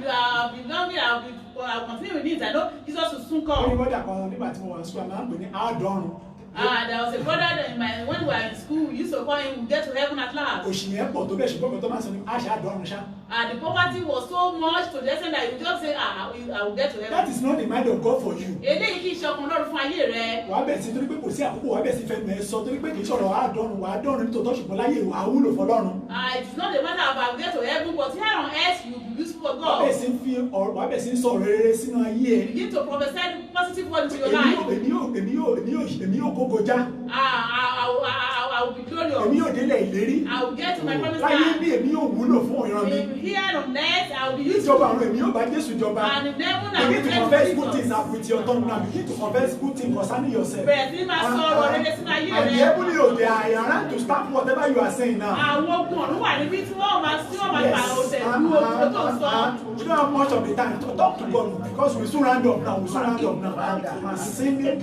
been loving, I'll continue with it. I know Jesus will soon come. Ó ní bọ́dà kan nígbà tí mo wà ní school, àmọ́ àpè ní àádọ́rùn. There was a brother when we were in school, we used to call him, we get to heaven at last. Òṣì yẹn pọ̀ tó bẹ́ẹ̀ ṣùgbọ́n tó máa sọ ní àṣẹ àádọ́rùn ṣá. The poverty was so much to the extent that you just say, I will get to heaven. That is not the mind of God for you. Eléyìí kì í ṣe ọkàn Ọlọ́run fún ayé rẹ. Wàá bẹ̀ sí torí pé kò sí àkókò wàá bẹ̀ sí fẹ́ mẹ́ sọ torí pé kì í ṣọ̀rọ̀ àádọ́rùn wàá dọ́rùn nítòótọ́ ṣùgbọ́n láyé wàá wúlò fọlọ́run. It is not a matter of I will get to heaven, but here on earth you will be useful for God. Wàá bẹ̀ sí ń sọ̀rọ̀ rere sínú ayé ẹ. Begin to prophesy positive words into your life. Èmi yóò kókó já. I will be glorious. Èmi yóò délẹ̀ ìlérí. I will get to my promised Láyé land. bí èmi yóò wúlò fún ìran mi. Here on earth I will be useful. Ìjọba àwọn èmi yóò bá Jésù jọba. And in heaven I will Begin to get confess to good things with your tongue now. Begin to confess good things concerning yourself. Bẹ̀rẹ̀ sí máa sọ ọ̀rọ̀ rere sínú ayé And the rẹ. heavenly host, they are around to stop whatever you are saying now. Àwọn ogun ọ̀run wà níbí tí wọ́n máa pa ọ̀sẹ̀ ìlú ogun tó ń sọ. We don't have much of the time to talk to God because we soon round up now. My singing,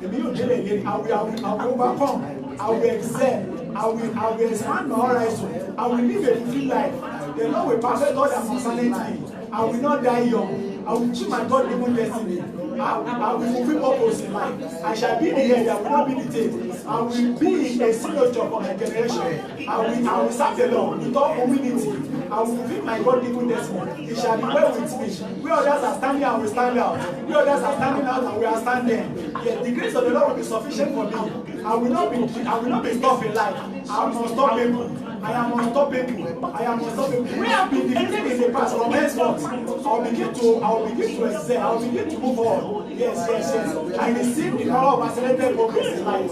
èmi yóò délẹ̀ ìlérí. I will overcome. I will excel. I will expand my horizon. I will live a free life. The Lord will perfect all that concerns me. I will not die young. I will keep my God-given destiny. I will fulfill purpose in life. I shall be the head, I will not be the tail. I will be a serious job for my generation. I will serve the Lord with all humility. I will fulfill my God-given destiny. It shall be well with me. Where others are standing, I will stand out. Where others are standing out, I will stand there. Yet the grace of the Lord will be sufficient for me. I will not be stopped in life. I am unstoppable. I am unstoppable. I am unstoppable. Where I have been defeated in the past, from henceforth, I will begin to excel. I will begin to move on. Yes. I receive the power of accelerated progress in life.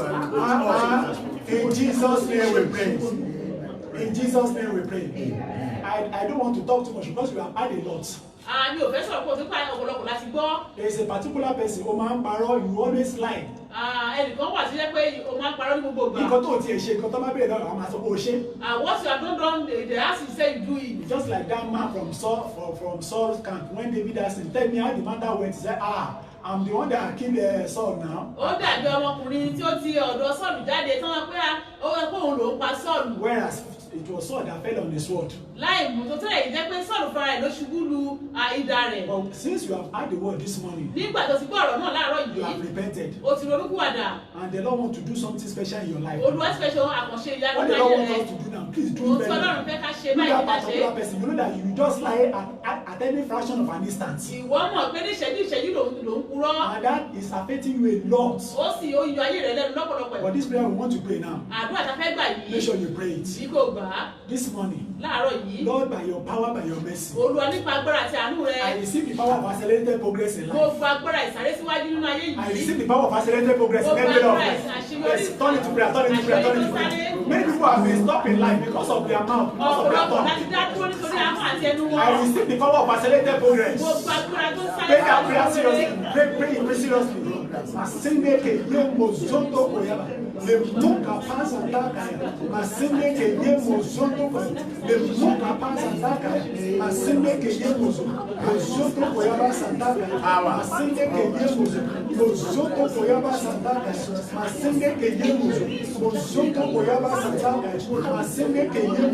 In Jesus' name we pray. In Jesus' name we pray. I don't want to talk too much because we have had a lot. Mi ò fẹ́ sọ̀rọ̀ pé o ti pa ọ̀pọ̀lọpọ̀ láti gbọ́. There is a particular person o máa ń parọ́, you always lie. Ẹnìkan wà sí pé o máa ń parọ́ ní gbogbo ìgbà. Nǹkan tó tiẹ̀ ṣe nǹkan tó bá bẹ̀rẹ̀ náà àwọn máa sọ pé o ṣe. What you have not done, they ask you say you do it. Just like that man from Saul's camp when David asked him, tell me how the matter went, he said, I'm the one that killed Saul now. Ó dàbí ọmọkùnrin tí ó ti ọ̀dọ̀ Sọ́ọ̀lù jáde tán pé ó yẹ kó òun lòún pa Sọ́ọ̀lù. Whereas it was Saul that fell on the sword. Láì mú tó tẹ́lẹ̀ jẹ́ pé Sọ́ọ̀lù fúnra rẹ̀ ló ṣubú lu idà rẹ̀. But since you have heard the word this morning, nígbà tó ti gbọ́ ọ̀rọ̀ náà láàárọ̀ yìí, you have repented. O ti ronúpìwàdà. And the Lord wants to do something special in your life. Olúwa special àkànṣe ìyanu What the Lord wants us to do now, please do it very well. Ọlọ́run fẹ́ ká ṣe You báyìí that ká ṣe. particular person, you know that you just lie at any fraction of an instant. Ìwọ mọ̀ pé ní ìṣẹ́jú ló ń purọ́. And that is affecting you a lot. Ó sì ó yọ ayé rẹ̀ lẹ́nu lọ́pọ̀lọpọ̀. But this prayer we want to pray now. Àdúrà tá fẹ́ gbà yìí. Make sure you pray it. Bí kò gbà gbà á this morning. láàárọ̀ yìí. Lord, by your power, by your mercy, Olúwa nípa agbára àti àánú rẹ. I receive the power of accelerated progress in life. Gbogbo agbára ìsárésíwájú nínú ayé I yìí. receive the power of accelerated progress in Gbogbo every area of agbára life. àṣeyọrí. Yes, turn it to prayer, turn it to prayer, turn it to prayer. Many people have been stopped in life because of their mouth, because of their Ọ̀pọ̀lọpọ̀ láti tongue. dá dúró nítorí ahọ́n àti ẹnu wọn. I receive the power of accelerated progress. Gbogbo agbára tó ń sáré Pray that prayer síwájú seriously. rere. Pray seriously. Masendeke ye mozondo koyaba. Le muka pasa takaya. Masendeke ye mozondo koyaba. Le muka pasa takaya. Masendeke ye mozondo koyaba santakaya. Masendeke ye mozondo koyaba santakaya. Masendeke ye mozondo koyaba santakaya. Masendeke ye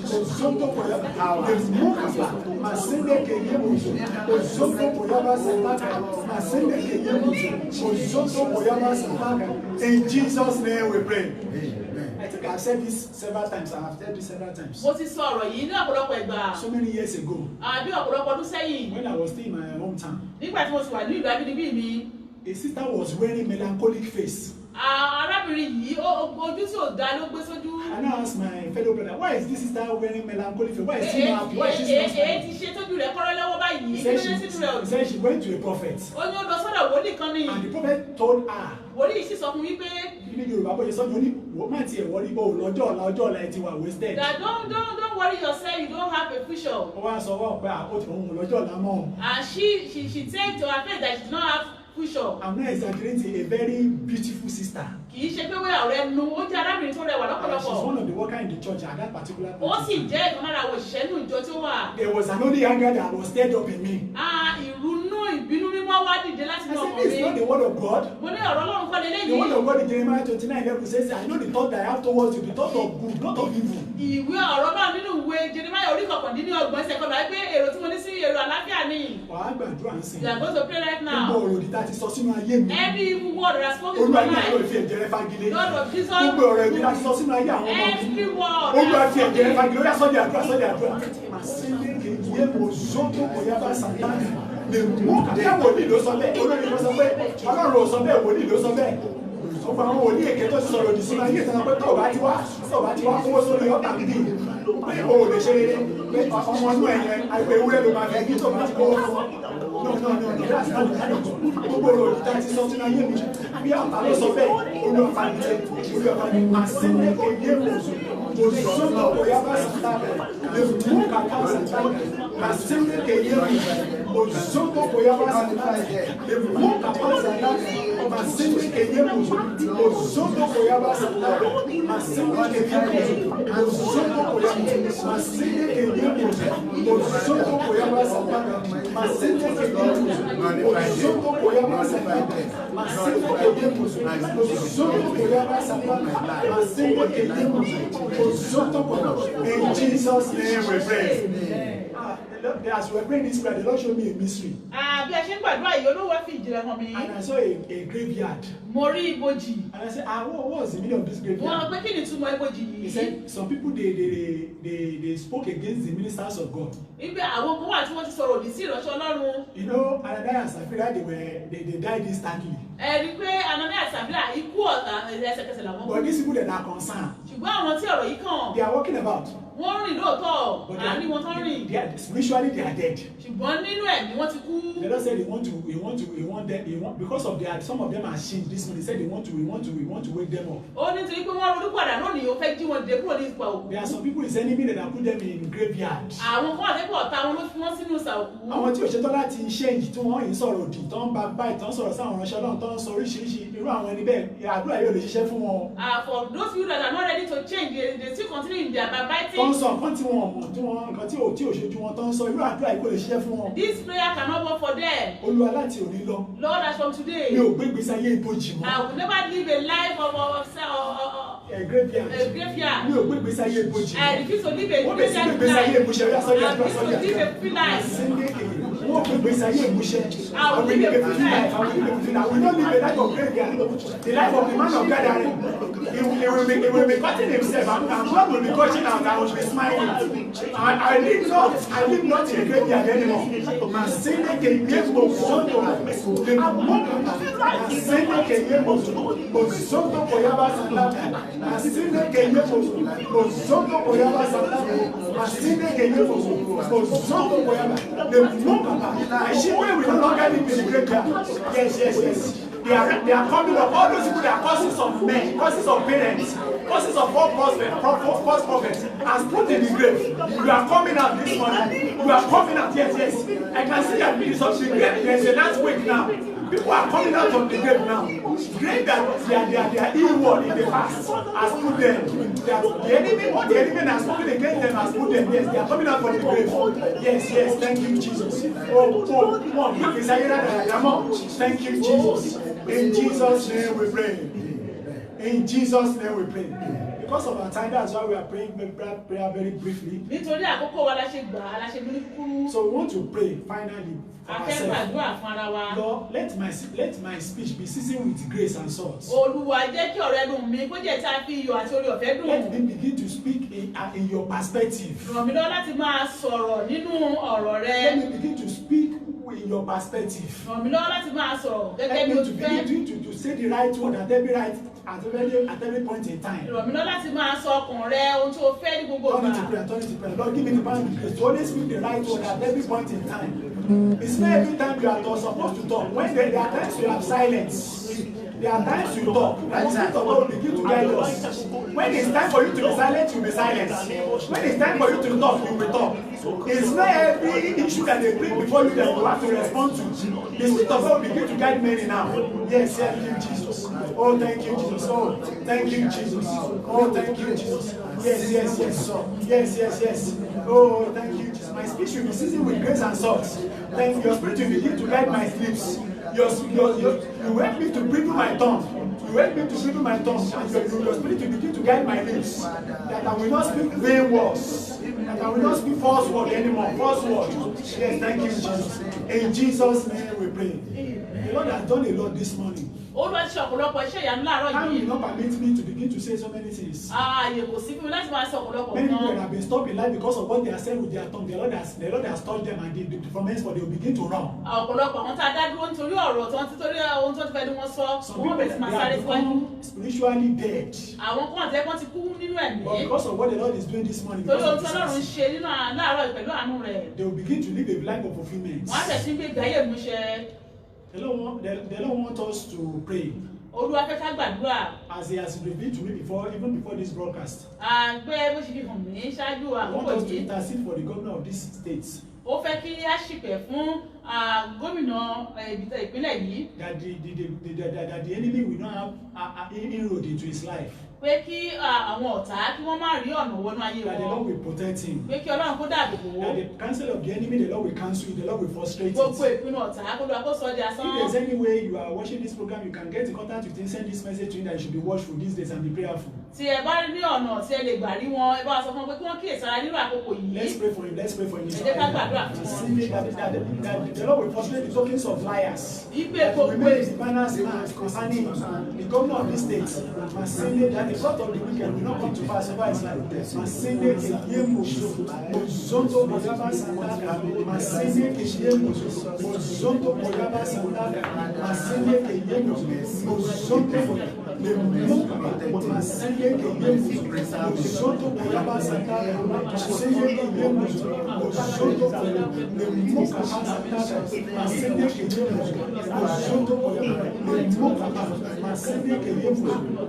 mozondo koyaba. Le muka pa. Masendeke ye mozondo koyaba santakaya. Masendeke ye mozondo koyaba santakaya. In Jesus' name we pray. Amen. I think I've said this several times. I have said this several times. Mo ti sọ ọ̀rọ̀ yìí ní ọ̀pọ̀lọpọ̀ ìgbà. So many years ago, Àbí ọ̀pọ̀lọpọ̀ ọdún sẹ́yìn. when I was still in my hometown, Nígbà tí mo sì wà ní ìlú abínibí mi. a sister was wearing melancholic face. Arábìnrin yìí ojú tí ò dá ló gbé sójú. And I asked my fellow brother, why is this sister wearing melancholic face? Why is she not happy? Why is she not Èé smiling? ti ṣe tójú rẹ̀ kọ́rọ́ lọ́wọ́ báyìí. He Kí said ló dé sínú rẹ̀ he òdì? said she went to a prophet. Ó ní ó lọ sọ́dọ̀ wòlíì kan ní. And the prophet told her, Wòlíì sì sọ fún mi pé ní Yorùbá bóyá sọ́jọ́ ní wọ́n má tiẹ̀ wọ́rí bó lọ́jọ́ ọ̀la ẹ̀ ti wà wasted. that don't worry yourself, you don't have a future. Ó wá sọ wọ́n pé àkótó òun lọ́jọ́ ọ̀la mọ́. And she said to her face that she did not have future. I'm not exaggerating, a very beautiful sister. Kì í ṣe pé wíwà ọ̀rẹ́ nu, ó jẹ́ arábìnrin tó rẹwà She's lọ́pọ̀lọpọ̀. one of the workers in the church at that particular Ó point. sì jẹ́ ìkan lára àwọn òṣìṣẹ́ nínú ìjọ tí ó wà. There was an only anger that was stirred up in me. Ìrunú ìbínú mímọ́ wá dìde láti I inú said, ọkàn this is not mi. the word of God. Mo ní ọ̀rọ̀ Ọlọ́run kọ́ The word leléyìí. of God in Jeremiah 29:11 says, I know the thought that I have towards you, the thought of good, not of evil. Ìwé ọ̀rọ̀ náà nínú ìwé Jeremiah orí kọkàndínlọ́gbọ̀n ẹsẹ̀ kọlá pé èrò tí mo ní sí èrò àlàáfíà ni. Wàá gbàdúrà ń sìn. You are going to pray right Gbogbo now. ọ̀rọ̀ òdì tá a ti sọ sínú ayé mi. Every evil word that has spoken to Olúwa my ní àlọ́ life. ìfi ẹ̀jẹ̀ rẹ fagilé. Lord of Jesus. Gbogbo ọ̀rọ̀ ẹ̀mí láti sọ sínú ayé àwọn ọmọ mi. Every word. Olúwa that fi has ẹ̀jẹ̀ rẹ spoken. fagilé. Ó yá sọ́jà àdúrà sọ́jà àdúrà. Màsíndéèkì yé mo zótó kò yá bá sàtáàkì. Lè mú kàkà wòlíì ló sọ bẹ́ẹ̀. Olórí ló sọ bẹ́ẹ̀. Ọlọ́run ò sọ bẹ́ẹ̀, wòlíì ló sọ bẹ́ẹ̀. Gbogbo àwọn wòlíì èké tó ti sọ̀rọ̀ òdì sínú ayé ìtàn pé tó o bá ti wá kówó sórí ọ̀tà gidi. Pé o ò lè ṣe rere. Pé ọmọ inú ẹ̀yẹn àìpé ewúrẹ́ ló máa fi kí tó bá ti kówó fún. Gbogbo ọ̀rọ̀ òdì tá a ti sọ sínú ayé mi. Bí ọ̀tá ló sọ bẹ́ẹ̀, olúwa fagilé. Olúwa fagilé. Màsíndéèkì yé mo zótó kò yá bá sàtáàkì. Lè mú kàkà sàtáàkì. Masendeke yemi, ozoto koyaba santana. Le muka pasana, masendeke yemi, ozoto koyaba santana. Masendeke yemi, ozoto koyaba, masendeke yemi, ozoto koyaba santana. Masendeke yemi, ozoto koyaba santana. Masendeke yemi, ozoto koyaba santana. Masendeke yemi, ozoto koyaba. In Jesus' name we pray. As we were praying this prayer, the Lord showed me a mystery. Bí a ṣe ń gbàdúrà yìí, Olúwa fi ìjìnlẹ̀ hàn mí. And I saw a graveyard. Mo rí ibojì. And I said, what was the meaning of this Wọ́n graveyard? pé kí ni túmọ̀ ibojì He yìí? said, some people, they spoke against the ministers of God. Ibi àwọn kan wà tí wọ́n ti sọ̀rọ̀ òdì sí ìránṣẹ́ Ọlọ́run. You know, Ananias and Sapphira, they died instantly. Ẹ rí i pé Ananias àti Sapphira ikú ẹsẹ̀kẹsẹ̀ làwọn But kú. these people that are concerned, Ṣùgbọ́n àwọn tí ọ̀rọ̀ yìí kàn, they are walking about. wọ́n rìn lóòótọ́, But àní wọn tán rìn. spiritually, they are dead. Ṣùgbọ́n nínú ẹ̀mí wọ́n ti kú. They don't say they want them, because of some of them are changed this morning. They said we want to wake them up. Ó ní torí pé wọ́n ronú padà náà nìyó fẹ́ jí wọn dé kúrò ní ipò òkú. There are some people, his enemy, that have put them in graveyard. Àwọn kan àtẹ́kọ̀ ọ̀tá wọn ló fi wọ́n sínú ìsà òkú. Àwọn tí ò ṣetán láti change tí wọ́n yìí sọ̀rọ̀ òdì tó ń bá báyìí tó ń sọ̀rọ̀ sáwọn ìránṣẹ́ Ọlọ́run tó ń sọ oríṣiríṣi irú àwọn ẹni bẹ́ẹ̀ àdúrà yóò lè ṣiṣẹ́ fún wọn. For those people that are not ready to change, they still continue in their Tó ń backbiting. sọ nǹkan tí wọ́n mọ̀ tí wọ́n nǹkan tí ò ṣojú wọn tó ń sọ irú àdúrà yìí kò lè ṣiṣẹ́ fún wọn. This prayer cannot work for them. Olúwa láti òní lọ. Lord, as from today, Mi ò gbé ìgbésí ayé ibojì mọ́. I will never live a life of Graveyard. a graveyard. Mi ò gbé ìgbésí ayé ibojì I mọ́. refuse to live a Wọ́n bẹ̀ sí graveyard gbé ìgbésí ayé life. ibojì ẹ̀yà sọ́jà I àdúrà refuse to sọ́jà live a free life. àdúrà. wọ́n fi gbèsè ayé ìmúṣẹ. I will live a fulfilled life. I will live a fulfilled life. I will not live a life of graveyard. The life of the man of gathering. He will be cutting himself, and God will be gushing out. I will be smiling. I live not in a graveyard anymore. Masene Keyemo Soto, the Masene Keyemo Soto Koyaba Sandaka, Masene Keyemo Soto Koyaba Sandaka, Masene Keyemo Soto Koyaba. The Mokapa, and she will no longer live in the graveyard. Yes. They are coming up. All those people that are causes of men, causes of parents, causes of false prophets, as put in the grave. You are coming out this morning. You are coming out. Yes. I can see that it's of the grave. There's a last week now. People are coming out of the grave now. Great that their evil word in the past has put them. The enemy has spoken against them has put them. Yes, they are coming out from the grave. Yes. Thank you, Jesus. Come on. Thank you, Jesus. In Jesus' name we pray. In Jesus' name we pray. Because of our time, that's why we are praying prayer very briefly. So we want to pray finally for ourselves. Lord, let my speech be seasoned with grace and salt. Let me begin to speak in your perspective. Let me begin to speak in your perspective. Let me to begin to say the right word at every point in time. Turn it to prayer. Lord, give me the power and grace to always speak the right word at every point in time. It's not every time you are supposed to talk. When there are times you have silence. There are times you talk. The Spirit of God will begin to guide us. When it's time for you to be silent, you will be silent. When it's time for you to talk, you will talk. It's not every issue that they bring before you that you have to respond to. The Spirit of God will begin to guide many now. Yes, thank you, Jesus. Oh, thank you, Jesus. Oh, thank you, Jesus. Oh, thank you, Jesus. Yes. Oh, thank you, Jesus. My speech will be seasoned with grace and salt. Thank you. Your Spirit will begin to guide my lips. You help me to bridle my tongue. You help me to bridle my tongue. And your Spirit will begin to guide my lips. That I will not speak vain words. That I will not speak false words anymore. False words. Yes, thank you, Jesus. In Jesus' name we pray. The Lord has done a lot this morning. Can you not permit me to begin to say so many things? Many people have been stopped in life because of what they are saying with their tongue. The Lord has taught them, and from henceforth they will begin to run. Some people they have become spiritually dead. But because of what the Lord is doing this morning, they will begin to live a life of fulfillment. They don't want us to pray. As he has revealed to me before, even before this broadcast. I want us to intercede for the governor of this state. That the enemy will not have inroad into his life. That the Lord will protect him. That the counsel of the enemy, the Lord will cancel it, the Lord will frustrate it. If there's any way you are watching this program, you can get in contact with him, send this message to him that you should be watchful these days and be prayerful. Let's pray for him. The Lord will frustrate the tokens of liars. That will make the banners concerning the governor of this state. That the plot of the wicked will not come to pass over his life.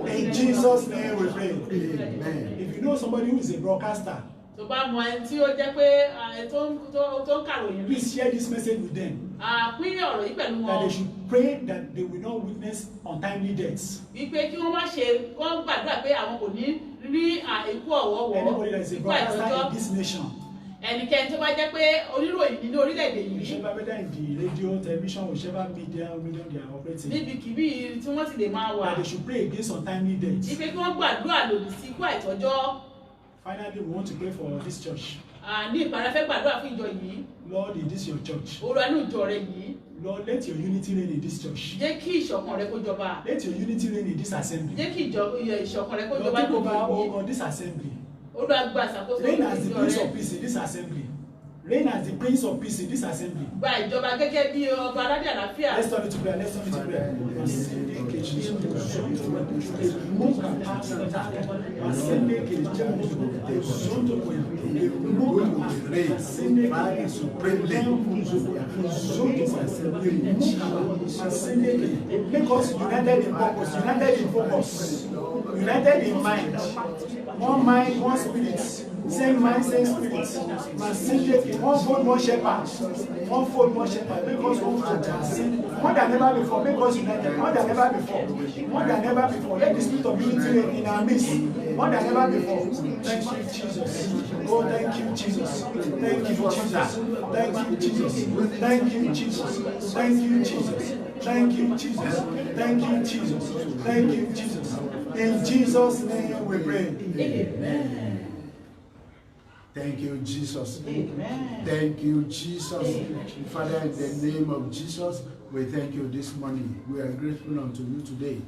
In Jesus' name we pray. Amen. If you know somebody who is a broadcaster, please share this message with them. That they should pray that they will not witness untimely deaths. Anybody that is a broadcaster in this nation, whichever whether in the radio, television, whichever media they are operating, that they should pray against untimely deaths. Finally, we want to pray for this church. Ní ìparí fẹ́ gbàdúrà fún ìjọ yìí. Lord, in this your church. Olúwa ní ìjọ rẹ yìí. Lord, let your unity reign in this church. Jẹ́ kí ìṣọ̀kan rẹ kó jọba. Let your unity reign in this assembly. Jẹ́ kí ìṣọ̀kan rẹ kó Lord, jọba take ní over ìjọ yìí. on this assembly. Olúwa gba ìṣàkóso Reign as the ìjọ Prince rẹ. of Peace in this assembly. Reign as the Prince of Peace in this assembly. Gba ìjọba gẹ́gẹ́ bí ọba aládé àlàáfíà. Let's turn it to prayer. Let's turn it to prayer. Make us united in purpose, united in focus, united in mind. One mind, one spirit. Same mind, same spirit. One fold, one shepherd. One fold, one shepherd. Make us one fold. More than ever before. Make us united. More than ever before. More than ever before. Let the spirit of unity reign in our midst. More than ever before. Thank you, Jesus. Oh, thank you, Jesus. Thank you, Jesus. Thank you, Jesus. Thank you, Jesus. Thank you, Jesus. Thank you, Jesus. Thank you, Jesus. Thank you, Jesus. In Jesus' name we pray. Amen. Thank you, Jesus. Amen. Thank you, Jesus. Father, in the name of Jesus, we thank you this morning. We are grateful unto you today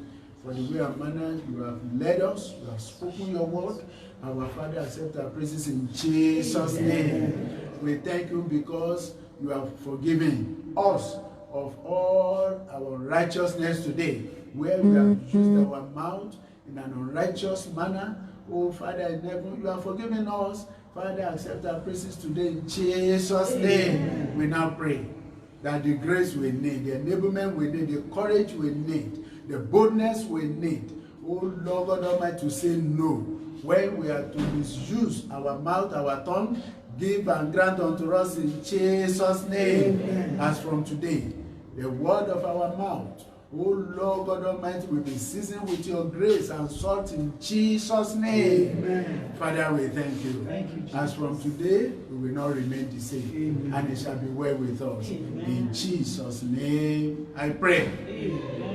for the way and manner you have led us. You have spoken your word. Our Father, accept our praises in Jesus' name. We thank you because you have forgiven us of all our righteousness today, where we have used our mouth in an unrighteous manner. Oh, Father in heaven, you have forgiven us. Father, accept our praises today in Jesus' name. We now pray that the grace we need, the enablement we need, the courage we need, the boldness we need, oh Lord God Almighty, to say no when we are to misuse our mouth, our tongue. Give and grant unto us in Jesus' name. Amen. As from today, the word of our mouth, oh Lord God Almighty, will be seasoned with your grace and salt in Jesus' name. Amen. Father, we thank you. Thank you, Jesus. As from today, we will not remain the same. Amen. And it shall be well with us. Amen. In Jesus' name, I pray. Amen.